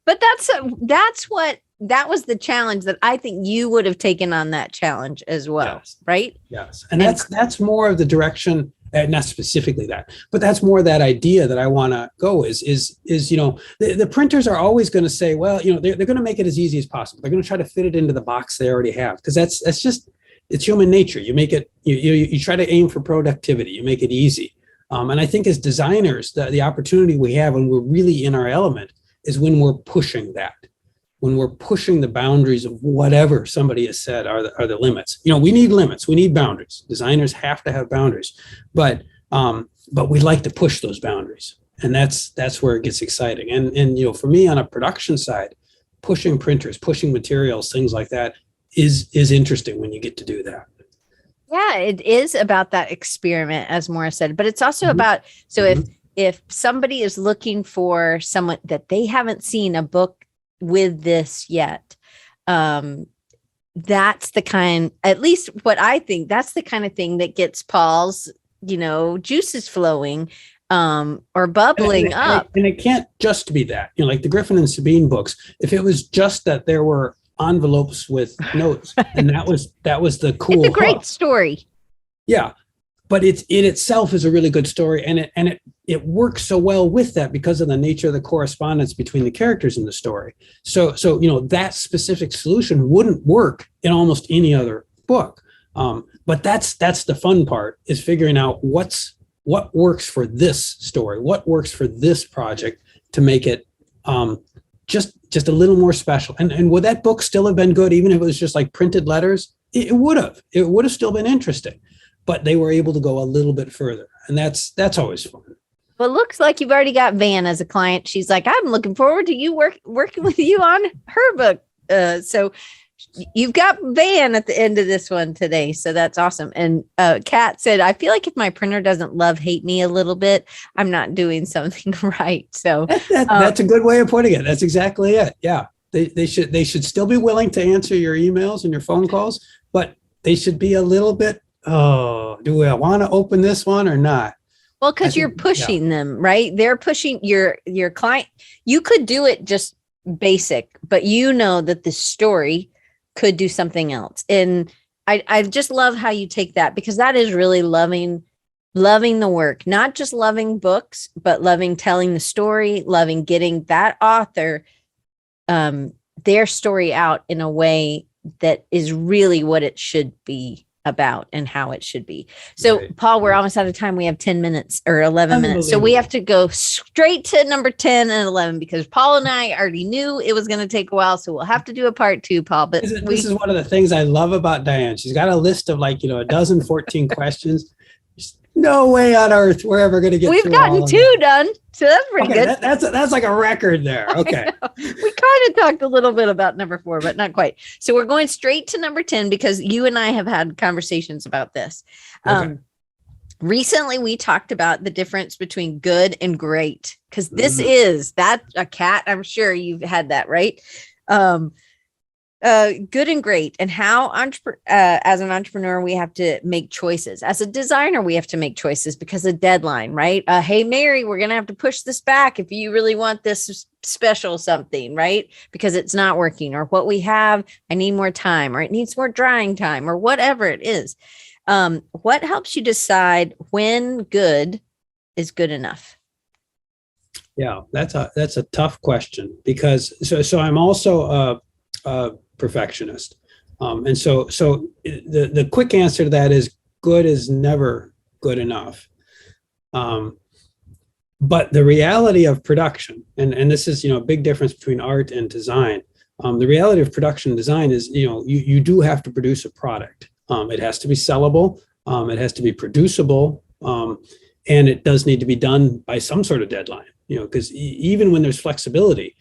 But that was the challenge that I think you would have taken on that challenge as well. Yes. Right. Yes. And that's more of the direction. Not specifically that, but that's more that idea that I want to go is, you know, the printers are always going to say, well, you know, they're going to make it as easy as possible. They're going to try to fit it into the box they already have, because that's just, it's human nature. You make it, you try to aim for productivity, you make it easy. And I think as designers, the opportunity we have when we're really in our element is when we're pushing that. When we're pushing the boundaries of whatever somebody has said are the limits. You know, we need limits, we need boundaries. Designers have to have boundaries, but we like to push those boundaries, and that's where it gets exciting. And you know, for me on a production side, pushing printers, pushing materials, things like that is interesting when you get to do that. Yeah, it is about that experiment, as Maura said, but it's also about, so if somebody is looking for someone that they haven't seen a book with this yet, that's the kind, at least what I think, that's the kind of thing that gets Paul's, you know, juices flowing or bubbling up. And it can't just be that, you know, like the Griffin and Sabine books, if it was just that there were envelopes with notes, and that was the cool, it's a great story. Yeah. But it itself is a really good story, and it works so well with that because of the nature of the correspondence between the characters in the story. So you know, that specific solution wouldn't work in almost any other book. But that's the fun part, is figuring out what works for this story, what works for this project to make it just a little more special. And would that book still have been good even if it was just like printed letters? It would have. It would have still been interesting. But they were able to go a little bit further, and that's always fun. Well, it looks like you've already got Van as a client. She's like, I'm looking forward to you working with you on her book. So you've got Van at the end of this one today. So that's awesome. And Kat said, I feel like if my printer doesn't hate me a little bit, I'm not doing something right. So that's a good way of putting it. That's exactly it. Yeah. They should still be willing to answer your emails and your phone calls, but they should be a little bit, oh, do I want to open this one or not? Well, because you're pushing them, right? They're pushing your client. You could do it just basic, but you know that the story could do something else. And I just love how you take that, because that is really loving the work, not just loving books, but loving telling the story, loving getting that author, their story out in a way that is really what it should be about and how it should be. So right. Paul, we're almost out of time. We have 10 minutes or 11 minutes. So we have to go straight to number 10 and 11, because Paul and I already knew it was going to take a while. So we'll have to do a part 2, Paul. But this is one of the things I love about Diane. She's got a list of like, 14 questions. No way on earth we're ever going to get. We've gotten 2 done, so that's pretty good. That's like a record there. Okay, we kind of talked a little bit about number 4, but not quite. So we're going straight to number 10, because you and I have had conversations about this. Okay. Recently, we talked about the difference between good and great, because this is that a cat. I'm sure you've had that, right? Good and great, and how as an entrepreneur we have to make choices. As a designer, we have to make choices because of deadline, right? Hey Mary, we're gonna have to push this back if you really want this special something, right? Because it's not working, or what we have, I need more time, or it needs more drying time, or whatever it is. What helps you decide when good is good enough? Yeah, that's a tough question, because so I'm also a perfectionist. And so the quick answer to that is good is never good enough. But the reality of production, and this is, a big difference between art and design. The reality of production and design is, you do have to produce a product. It has to be sellable. It has to be producible. And it does need to be done by some sort of deadline, because even when there's flexibility,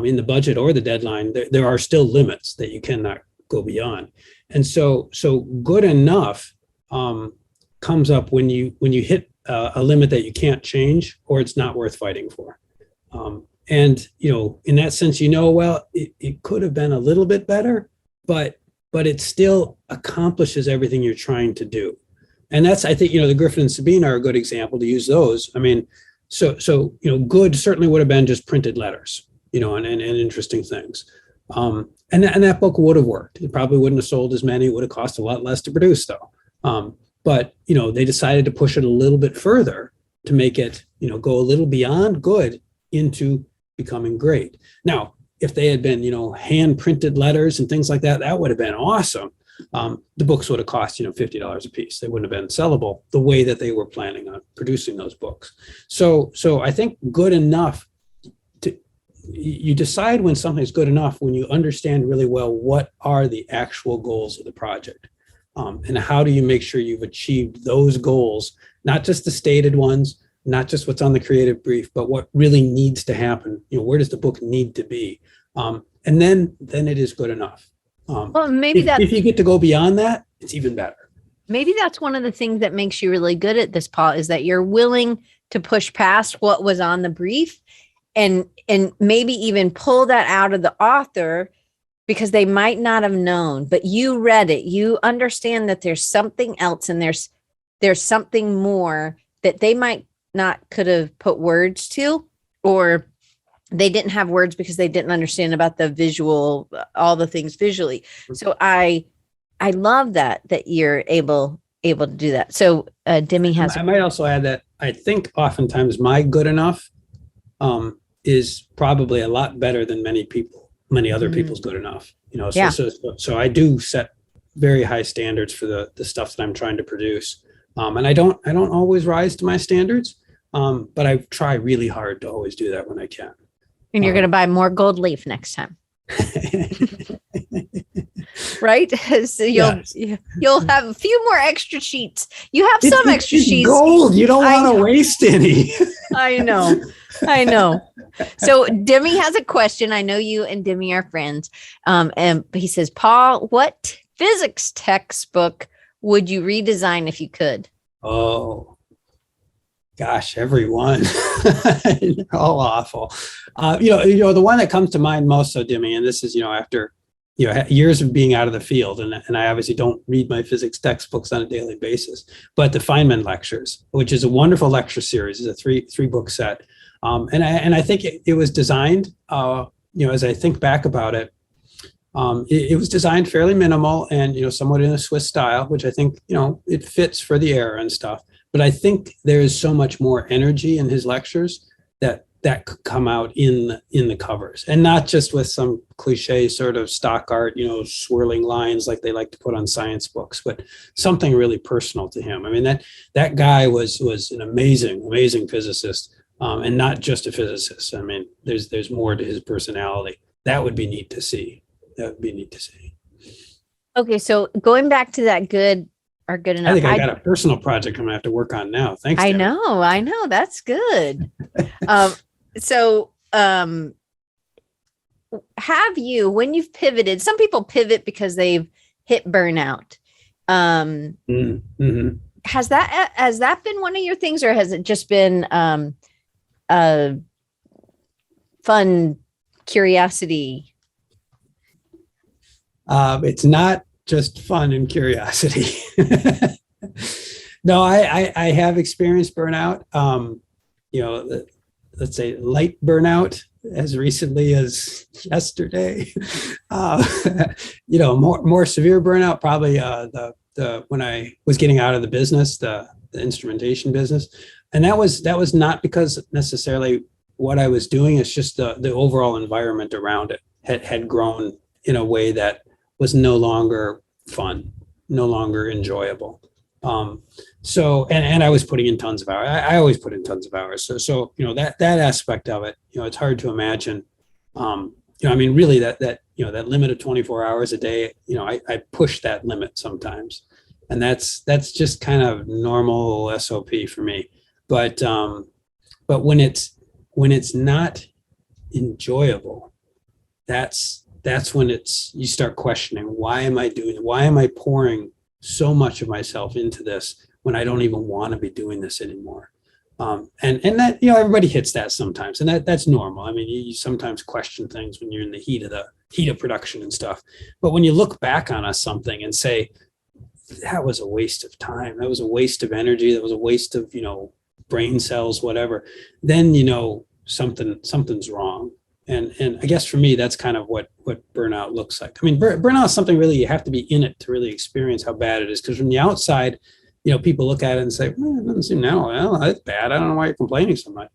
in the budget or the deadline, there are still limits that you cannot go beyond. And so good enough comes up when you hit a limit that you can't change, or it's not worth fighting for. And in that sense, well, it could have been a little bit better, but it still accomplishes everything you're trying to do. And that's, I think, the Griffin and Sabine are a good example to use those. I mean, so good certainly would have been just printed letters, and interesting things. And that book would have worked. It probably wouldn't have sold as many. It would have cost a lot less to produce, though. But, they decided to push it a little bit further to make it, go a little beyond good into becoming great. Now, if they had been, hand printed letters and things like that, that would have been awesome. The books would have cost, $50 a piece. They wouldn't have been sellable the way that they were planning on producing those books. So I think good enough, you decide when something's good enough when you understand really well what are the actual goals of the project, and how do you make sure you've achieved those goals, not just the stated ones, not just what's on the creative brief, but what really needs to happen. Where does the book need to be? And then it is good enough. Well, maybe if you get to go beyond that, it's even better. Maybe that's one of the things that makes you really good at this, Paul, is that you're willing to push past what was on the brief and maybe even pull that out of the author, because they might not have known, but you read it. You understand that there's something else, and there's something more that they might not could have put words to, or they didn't have words because they didn't understand about the visual, all the things visually. So I love that you're able to do that. So Demi has. I might also add that I think oftentimes my good enough is probably a lot better than many other people's good enough. So I do set very high standards for the stuff that I'm trying to produce, and I don't always rise to my standards, but I try really hard to always do that when I can. And you're going to buy more gold leaf next time. Right? So you'll have a few more extra sheets. You have some extra sheets. Gold. You don't want to waste any. I know. So Demi has a question. I know you and Demi are friends. And he says, Paul, what physics textbook would you redesign if you could? Oh, gosh, everyone. They're all awful. The one that comes to mind most, so Demi, and this is, after years of being out of the field, and I obviously don't read my physics textbooks on a daily basis, but the Feynman lectures, which is a wonderful lecture series, is a three book set, and I think it was designed as I think back about it, it was designed fairly minimal and, somewhat in a Swiss style, which I think, it fits for the era and stuff. But I think there is so much more energy in his lectures that could come out in the covers, and not just with some cliche sort of stock art, swirling lines like they like to put on science books, but something really personal to him. I mean, that guy was an amazing physicist, and not just a physicist. I mean, there's more to his personality. That would be neat to see. Okay, so going back to that good enough. I think I got a personal project I'm gonna have to work on now. Thanks. I know. That's good. Have you, when you've pivoted, some people pivot because they've hit burnout. Has that been one of your things, or has it just been a fun curiosity? It's not just fun and curiosity. No, I have experienced burnout. Let's say light burnout as recently as yesterday. More severe burnout, probably the when I was getting out of the business, the instrumentation business. And that was not because necessarily what I was doing. It's just the overall environment around it had grown in a way that was no longer fun, no longer enjoyable. So I was putting in tons of hours. I always put in tons of hours. So that aspect of it, it's hard to imagine. Really that limit of 24 hours a day, I push that limit sometimes, and that's just kind of normal SOP for me. But when it's not enjoyable, that's when you start questioning, why am I doing it? Why am I pouring so much of myself into this when I don't even want to be doing this anymore? And that, everybody hits that sometimes, and that's normal. I mean, you sometimes question things when you're in the heat of production and stuff. But when you look back on something and say, that was a waste of time, that was a waste of energy, that was a waste of, brain cells, whatever, then, something's wrong. And I guess for me, that's kind of what burnout looks like. I mean, burnout is something really you have to be in it to really experience how bad it is. Because from the outside, people look at it and say, well, it doesn't seem that's bad. I don't know why you're complaining so much.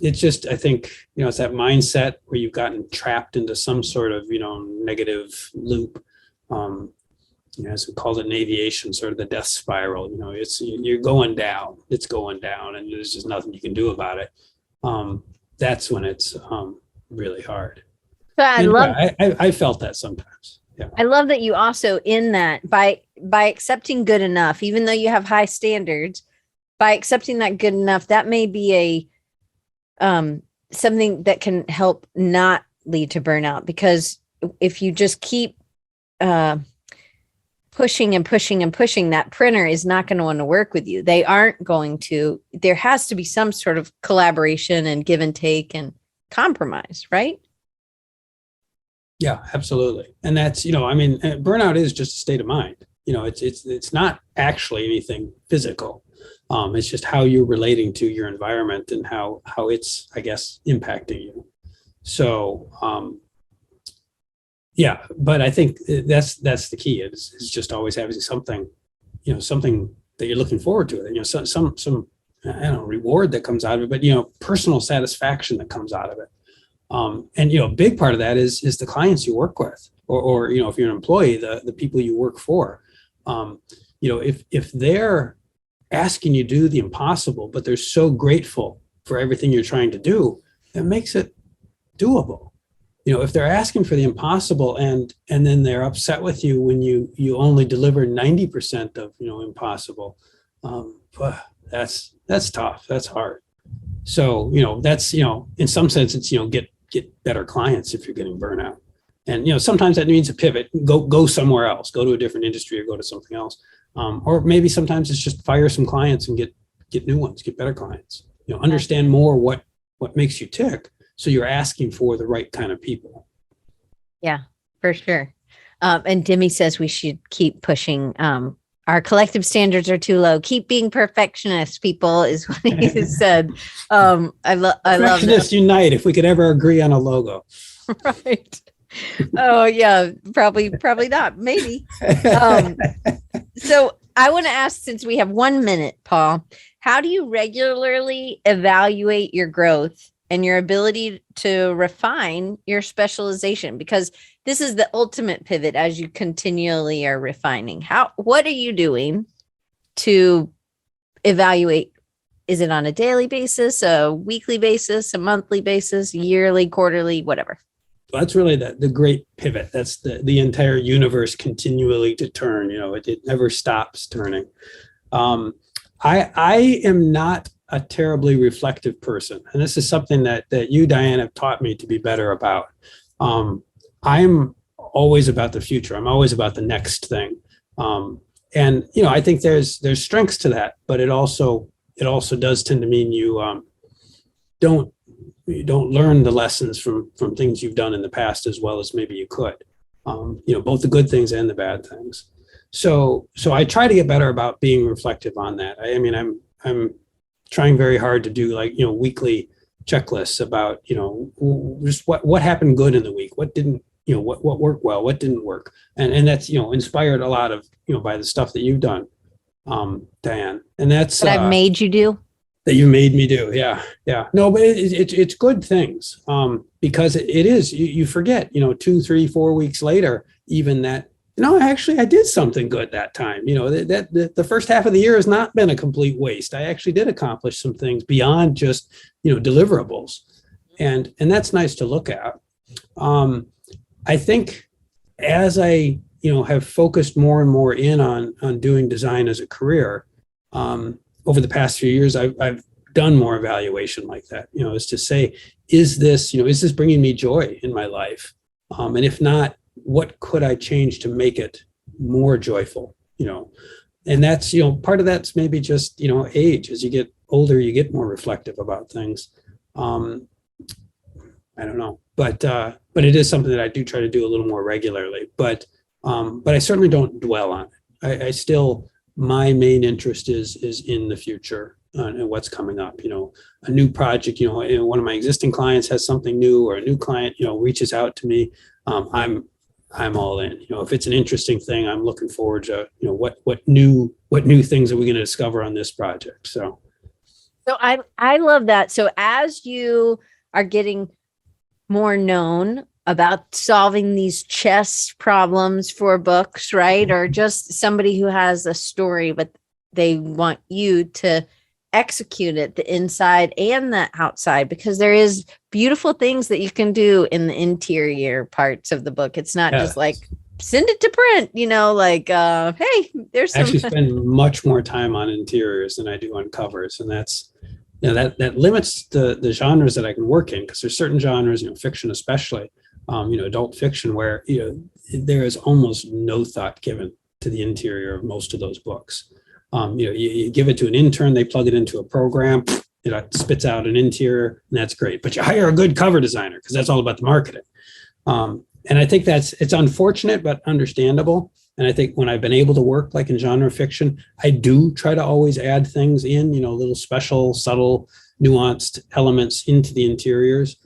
It's just, I think, it's that mindset where you've gotten trapped into some sort of, negative loop. As we call it in aviation, sort of the death spiral. You're going down. It's going down, and there's just nothing you can do about it. That's when it's really hard. But I felt that sometimes. Yeah. I love that you also, in that, by accepting good enough, even though you have high standards, by accepting that good enough, that may be a something that can help not lead to burnout. Because if you just keep pushing and pushing and pushing, that printer is not going to want to work with you. They aren't going to. There has to be some sort of collaboration and give and take and compromise, right? Yeah, absolutely. And that's, burnout is just a state of mind. It's not actually anything physical. It's just how you're relating to your environment and how it's, I guess, impacting you. So, yeah, but I think that's the key. It's just always having something that you're looking forward to. Some reward that comes out of it, but personal satisfaction that comes out of it. And a big part of that is the clients you work with, or if you're an employee, the people you work for. If they're asking you to do the impossible, but they're so grateful for everything you're trying to do, it makes it doable. If they're asking for the impossible and then they're upset with you when you only deliver 90% of impossible, that's tough. That's hard. So that's in some sense it's get better clients if you're getting burnout. And sometimes that means a pivot, go somewhere else, go to a different industry or go to something else. Or maybe sometimes it's just fire some clients and get new ones, get better clients. Understand more what makes you tick. So you're asking for the right kind of people. Yeah, for sure. And Demi says we should keep pushing our collective standards are too low. Keep being perfectionists, people, is what he said. I love Perfectionists unite if we could ever agree on a logo. Right. Oh yeah, probably not. Maybe. So I want to ask, since we have 1 minute, Paul, how do you regularly evaluate your growth and your ability to refine your specialization? Because this is the ultimate pivot as you continually are refining. What are you doing to evaluate? Is it on a daily basis, a weekly basis, a monthly basis, yearly, quarterly, whatever? That's really the great pivot. That's the entire universe continually to turn. It never stops turning. I am not a terribly reflective person, and this is something that you, Diane, have taught me to be better about. I'm always about the future. I'm always about the next thing, and I think there's strengths to that, but it also does tend to mean you don't learn the lessons from things you've done in the past as well as maybe you could. Both the good things and the bad things. So I try to get better about being reflective on that. I mean, I'm trying very hard to do weekly checklists about just what happened good in the week, what didn't, what worked well, what didn't work, and that's inspired a lot of by the stuff that you've done, Diane, and that's that I've made you do. That you made me do. Yeah. No, but it's good things, because it is, you forget, 2, 3, 4 weeks later, even that, actually I did something good that time. That the first half of the year has not been a complete waste. I actually did accomplish some things beyond just, deliverables. And that's nice to look at. I think as I, have focused more and more in on doing design as a career, over the past few years, I've done more evaluation like that, is to say, is this bringing me joy in my life? And if not, what could I change to make it more joyful? And that's, part of that's maybe just, age. As you get older, you get more reflective about things. I don't know, but it is something that I do try to do a little more regularly, but I certainly don't dwell on it. I still, my main interest is in the future and what's coming up. A new project, one of my existing clients has something new, or a new client, reaches out to me. I'm all in. If it's an interesting thing, I'm looking forward to, what new things are we going to discover on this project? So I love that. So as you are getting more known about solving these chess problems for books, right? Or just somebody who has a story, but they want you to execute it, the inside and the outside, because there is beautiful things that you can do in the interior parts of the book. It's not just like send it to print, hey, there's some. I actually spend much more time on interiors than I do on covers. And that's, that limits the genres that I can work in, because there's certain genres, fiction especially, adult fiction, where, there is almost no thought given to the interior of most of those books. You give it to an intern, they plug it into a program, it spits out an interior, and that's great. But you hire a good cover designer, because that's all about the marketing. And I think it's unfortunate, but understandable. And I think when I've been able to work like in genre fiction, I do try to always add things in, little special, subtle, nuanced elements into the interiors.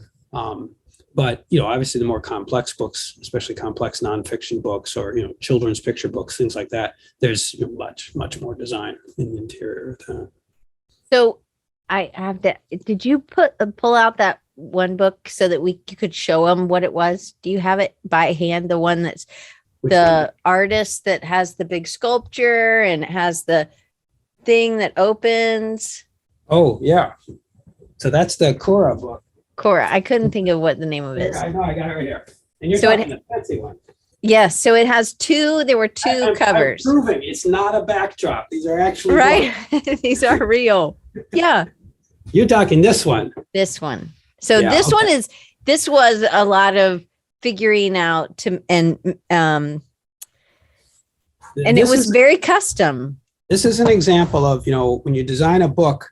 But, obviously the more complex books, especially complex nonfiction books or, children's picture books, things like that, there's much more design in the interior. So I have to, did you pull out that one book so that you could show them what it was? Do you have it by hand? The one that's artist that has the big sculpture and it has the thing that opens? Oh, yeah. So that's the Cora book. Cora. I couldn't think of what the name of it is. I know, I got it right here. And you're talking the fancy one. Yes. So it has there were two covers. I'm proving it's not a backdrop. These are actually right. These are real. Yeah. You're talking this one. This one. So this was a lot of figuring out and it was very custom. This is an example of, when you design a book,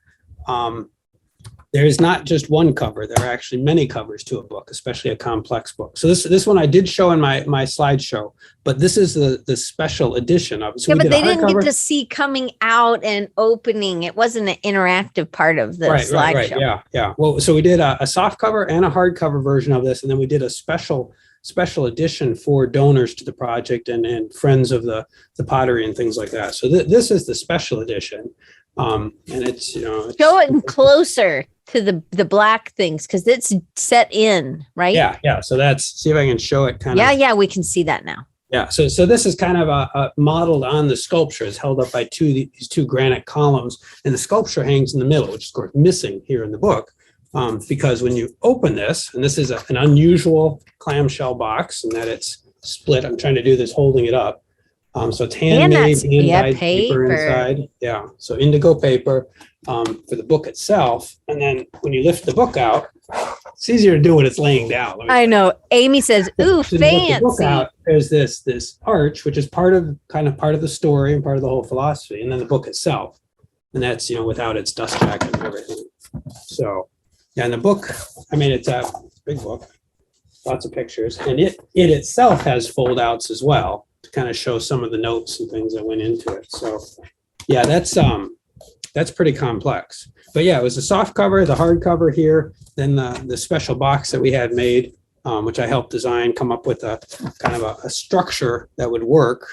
there is not just one cover. There are actually many covers to a book, especially a complex book. So this one I did show in my slideshow, but this is the special edition of it. So yeah, but they didn't get to see coming out and opening. It wasn't an interactive part of the slideshow. Right. Yeah. Well, so we did a soft cover and a hardcover version of this, and then we did a special edition for donors to the project and friends of the pottery and things like that. So this is the special edition. And it's, show it closer to the black things, because it's set in, right? Yeah. So see if I can show it kind of. Yeah, we can see that now. Yeah. So this is kind of a modeled on the sculpture. It's held up by these two granite columns, and the sculpture hangs in the middle, which is of course missing here in the book. Because when you open this, and this is an unusual clamshell box in that it's split. I'm trying to do this holding it up. So it's handmade, hand-dyed paper inside. Yeah, so indigo paper for the book itself. And then when you lift the book out, it's easier to do when it's laying down. I know. Amy says, "Ooh, so fancy." The book out, there's this arch, which is part of the story and part of the whole philosophy, and then the book itself, and that's without its dust jacket and everything. So yeah, and the book, I mean, it's a big book, lots of pictures, and it itself has fold outs as well to kind of show some of the notes and things that went into it. So yeah, that's pretty complex. But yeah, it was the soft cover, the hard cover here, then the special box that we had made, which I helped design, come up with a kind of a structure that would work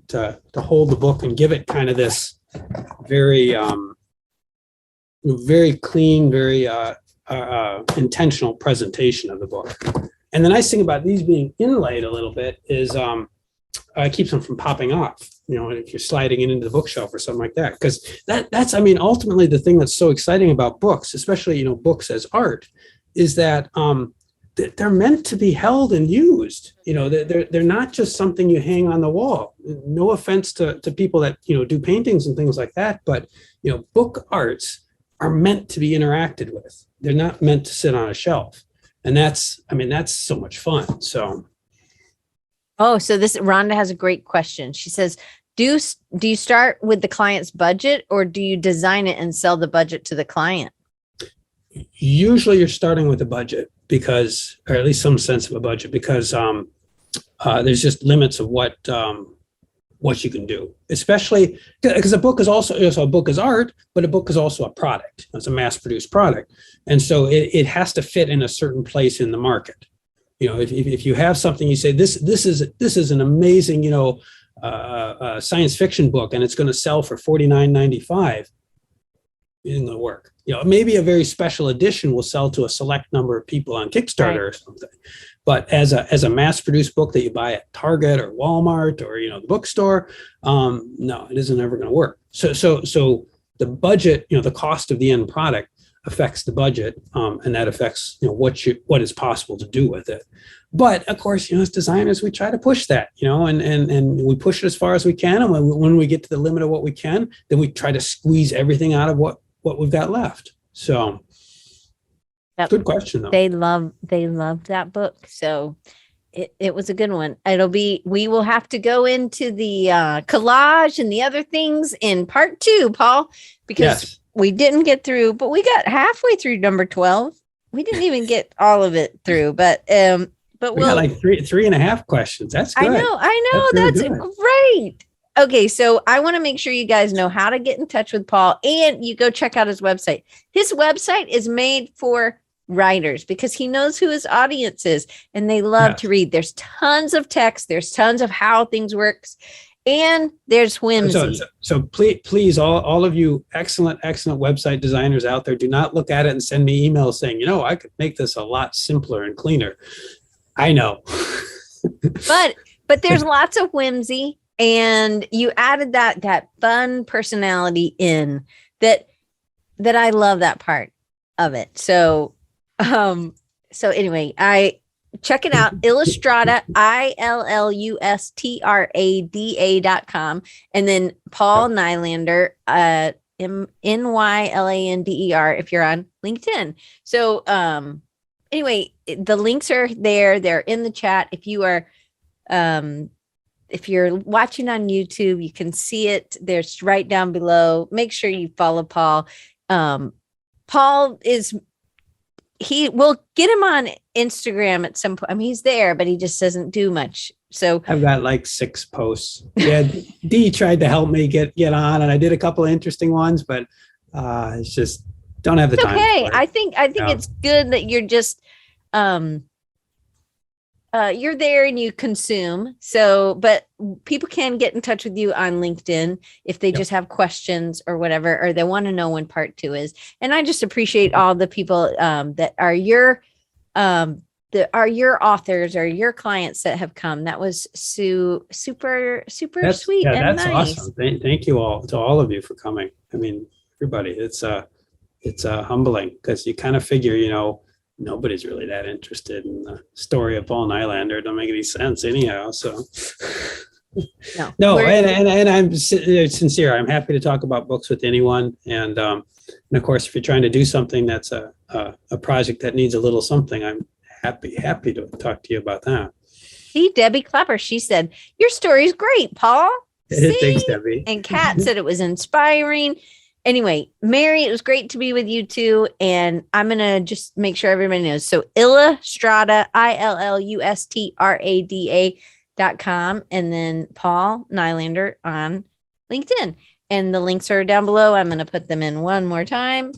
to hold the book and give it kind of this very very clean, very intentional presentation of the book. And the nice thing about these being inlaid a little bit is it keeps them from popping off, if you're sliding it into the bookshelf or something like that. Because that's, I mean, ultimately the thing that's so exciting about books, especially, books as art, is that they're meant to be held and used. They're not just something you hang on the wall. No offense to people that, do paintings and things like that, but, book arts are meant to be interacted with. They're not meant to sit on a shelf. And that's so much fun. So. Oh, so Rhonda has a great question. She says, do you start with the client's budget, or do you design it and sell the budget to the client? Usually you're starting with a budget or at least some sense of a budget, because there's just limits of what you can do, especially because a book is also, a book is art, but a book is also a product. It's a mass-produced product. And so it has to fit in a certain place in the market. If you have something, you say, this is an amazing, science fiction book, and it's going to sell for $49.95. It isn't going to work. Maybe a very special edition will sell to a select number of people on Kickstarter or something. But as a mass-produced book that you buy at Target or Walmart or the bookstore, no, it isn't ever going to work. So the budget, the cost of the end product affects the budget, and that affects what is possible to do with it. But of course, as designers, we try to push that, and we push it as far as we can. And when we get to the limit of what we can, then we try to squeeze everything out of what we've got left. So. Good question, though. They loved that book. So it was a good one. We will have to go into the collage and the other things in part 2, Paul, because we didn't get through, but we got halfway through number 12. We didn't even get all of it through, but we got like 3.5 questions. That's good. I know. That's great. Okay, so I want to make sure you guys know how to get in touch with Paul, and you go check out his website. His website is made for writers because he knows who his audience is, and they love to read. There's tons of text. There's tons of how things works, and there's whimsy. So please, all of you excellent website designers out there, do not look at it and send me emails saying, I could make this a lot simpler and cleaner. I know. but there's lots of whimsy, and you added that fun personality in that I love that part of it. So anyway, I check it out. Illustrata, ILLUSTRADA.com. And then Paul Nylander, NYLANDER, if you're on LinkedIn. So, anyway, the links are there. They're in the chat. If you're watching on YouTube, you can see it. There's right down below. Make sure you follow Paul. Paul is we'll get him on Instagram at some point. I mean, he's there, but he just doesn't do much. So I've got like 6 posts. Yeah, Dee tried to help me get on, and I did a couple of interesting ones, but it's just don't have the time. Okay, I think it's good that you're just you're there and you consume. So, but people can get in touch with you on LinkedIn if they just have questions or whatever, or they want to know when part 2 is. And I just appreciate all the people that are your authors or your clients that have come. That was super sweet. Yeah, and that's nice. awesome. Thank you all of you for coming. I mean, everybody, it's humbling because you kind of figure, nobody's really that interested in the story of Paul Nylander. It don't make any sense anyhow. So no, and I'm sincere. I'm happy to talk about books with anyone. And of course, if you're trying to do something that's a project that needs a little something, I'm happy to talk to you about that. See, Debbie Clapper, she said, your story's great, Paul. Thanks, Debbie. And Kat said it was inspiring. Anyway, Mary, it was great to be with you too. And I'm going to just make sure everybody knows. So Illustrada, ILLUSTRADA.com. And then Paul Nylander on LinkedIn. And the links are down below. I'm going to put them in one more time.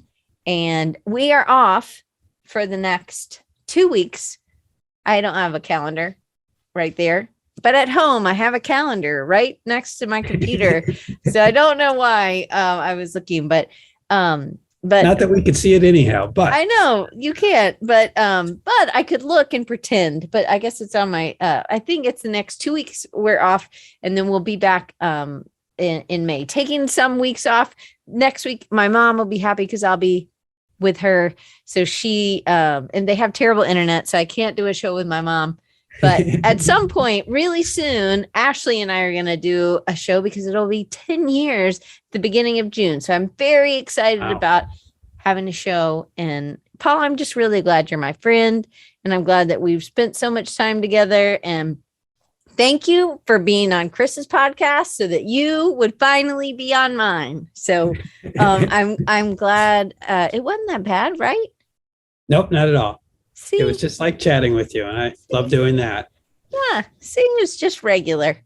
And we are off for the next 2 weeks. I don't have a calendar right there. But at home, I have a calendar right next to my computer. So I don't know why I was looking, but not that we could see it anyhow, but I know you can't, but I could look and pretend, but I guess it's on my, I think it's the next 2 weeks we're off, and then we'll be back in May, taking some weeks off. Next week, my mom will be happy because I'll be with her. So she, and they have terrible internet, so I can't do a show with my mom. But at some point, really soon, Ashley and I are going to do a show because it'll be 10 years at the beginning of June. So I'm very excited about having a show. And Paul, I'm just really glad you're my friend. And I'm glad that we've spent so much time together. And thank you for being on Chris's podcast so that you would finally be on mine. So I'm glad it wasn't that bad, right? Nope, not at all. See? It was just like chatting with you, and I love doing that. Yeah, seeing is just regular.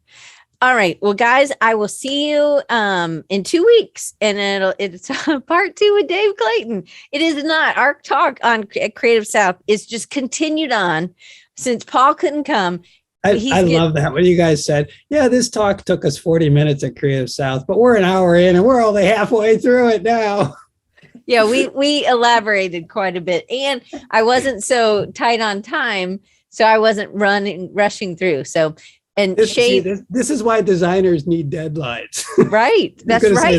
All right, well, guys, I will see you in 2 weeks, and it's part 2 with Dave Clayton. It is not our talk on Creative South. It's just continued on since Paul couldn't come. I love that when you guys said, "Yeah, this talk took us 40 minutes at Creative South, but we're an hour in, and we're only halfway through it now." Yeah, we elaborated quite a bit, and I wasn't so tight on time, so I wasn't rushing through. So, and this is why designers need deadlines. Right. That's right.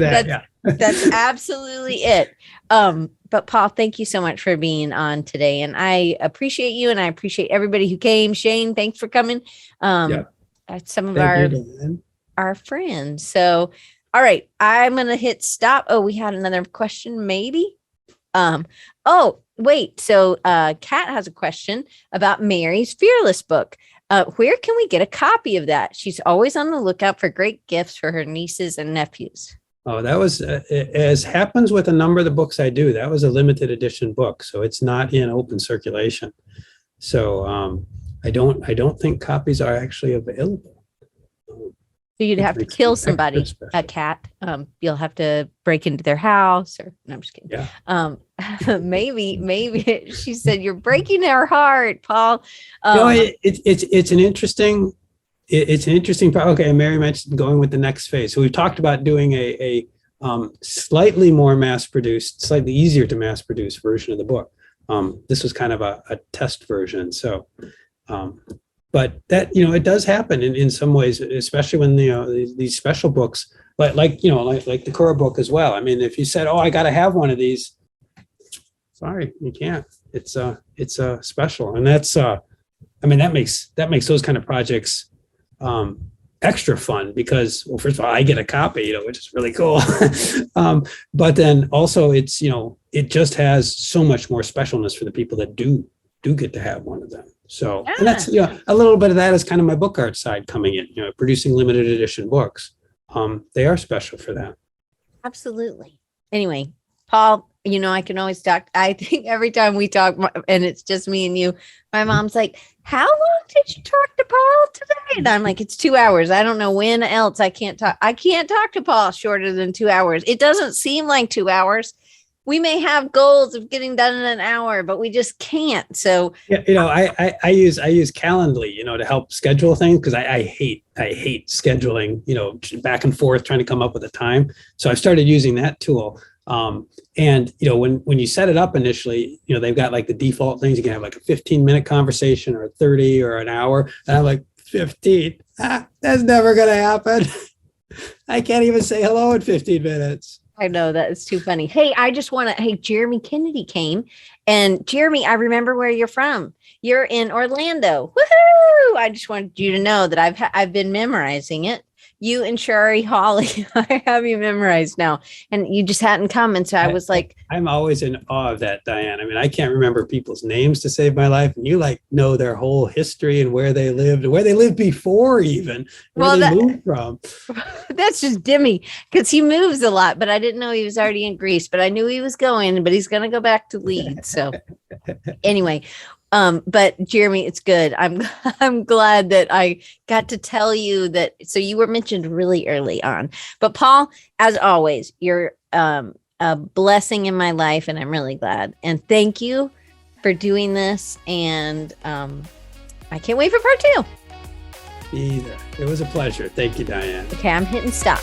That's absolutely it. But Paul, thank you so much for being on today, and I appreciate you, and I appreciate everybody who came. Shane, thanks for coming. Some of our friends. So. All right, I'm going to hit stop. Oh, we had another question, maybe. Oh, wait. So Kat has a question about Mary's Fearless book. Where can we get a copy of that? She's always on the lookout for great gifts for her nieces and nephews. Oh, that was, as happens with a number of the books I do, that was a limited edition book. So it's not in open circulation. So I don't think copies are actually available. So you'd have to kill somebody, a cat. You'll have to break into their house, or no, I'm just kidding. Yeah. Maybe she said you're breaking her heart, Paul. It's an interesting. Okay, Mary mentioned going with the next phase. So we've talked about doing a slightly more mass-produced, slightly easier to mass-produce version of the book. This was kind of a test version. So. But that, it does happen in some ways, especially when, these special books, like the Cora book as well. I mean, if you said, "Oh, I got to have one of these," sorry, you can't. It's special. And that's, that makes those kind of projects extra fun because, well, first of all, I get a copy, which is really cool. But then also it's, it just has so much more specialness for the people that do get to have one of them. So, and that's, a little bit of that is kind of my book art side coming in, producing limited edition books. They are special for that. Absolutely. Anyway, Paul, I can always talk. I think every time we talk and it's just me and you, my mom's like, how long did you talk to Paul today? And I'm like, it's 2 hours. I don't know when else I can't talk. I can't talk to Paul shorter than 2 hours. It doesn't seem like 2 hours. We may have goals of getting done in an hour, but we just can't. So yeah, I use Calendly, to help schedule things, because I hate scheduling, back and forth trying to come up with a time. So I've started using that tool. And when you set it up initially, they've got like the default things. You can have like a 15-minute conversation or a 30 or an hour. And I'm like, 15. That's never gonna happen. I can't even say hello in 15 minutes. I know, that is too funny. Hey, Jeremy Kennedy came, and Jeremy, I remember where you're from. You're in Orlando. Woohoo! I just wanted you to know that I've been memorizing it. You and Shari Holly, I have you memorized now, and you just hadn't come. And so I was like, I'm always in awe of that, Diane. I mean, I can't remember people's names to save my life, and you know their whole history and where they lived and where they lived before, even where they moved from. That's just Dimmy, because he moves a lot, but I didn't know he was already in Greece, but I knew he was going, but he's going to go back to Leeds. So anyway, but Jeremy, it's good. I'm glad that I got to tell you that. So you were mentioned really early on, but Paul, as always, you're a blessing in my life, and I'm really glad. And thank you for doing this. And I can't wait for part 2. Either. It was a pleasure. Thank you, Diane. Okay, I'm hitting stop.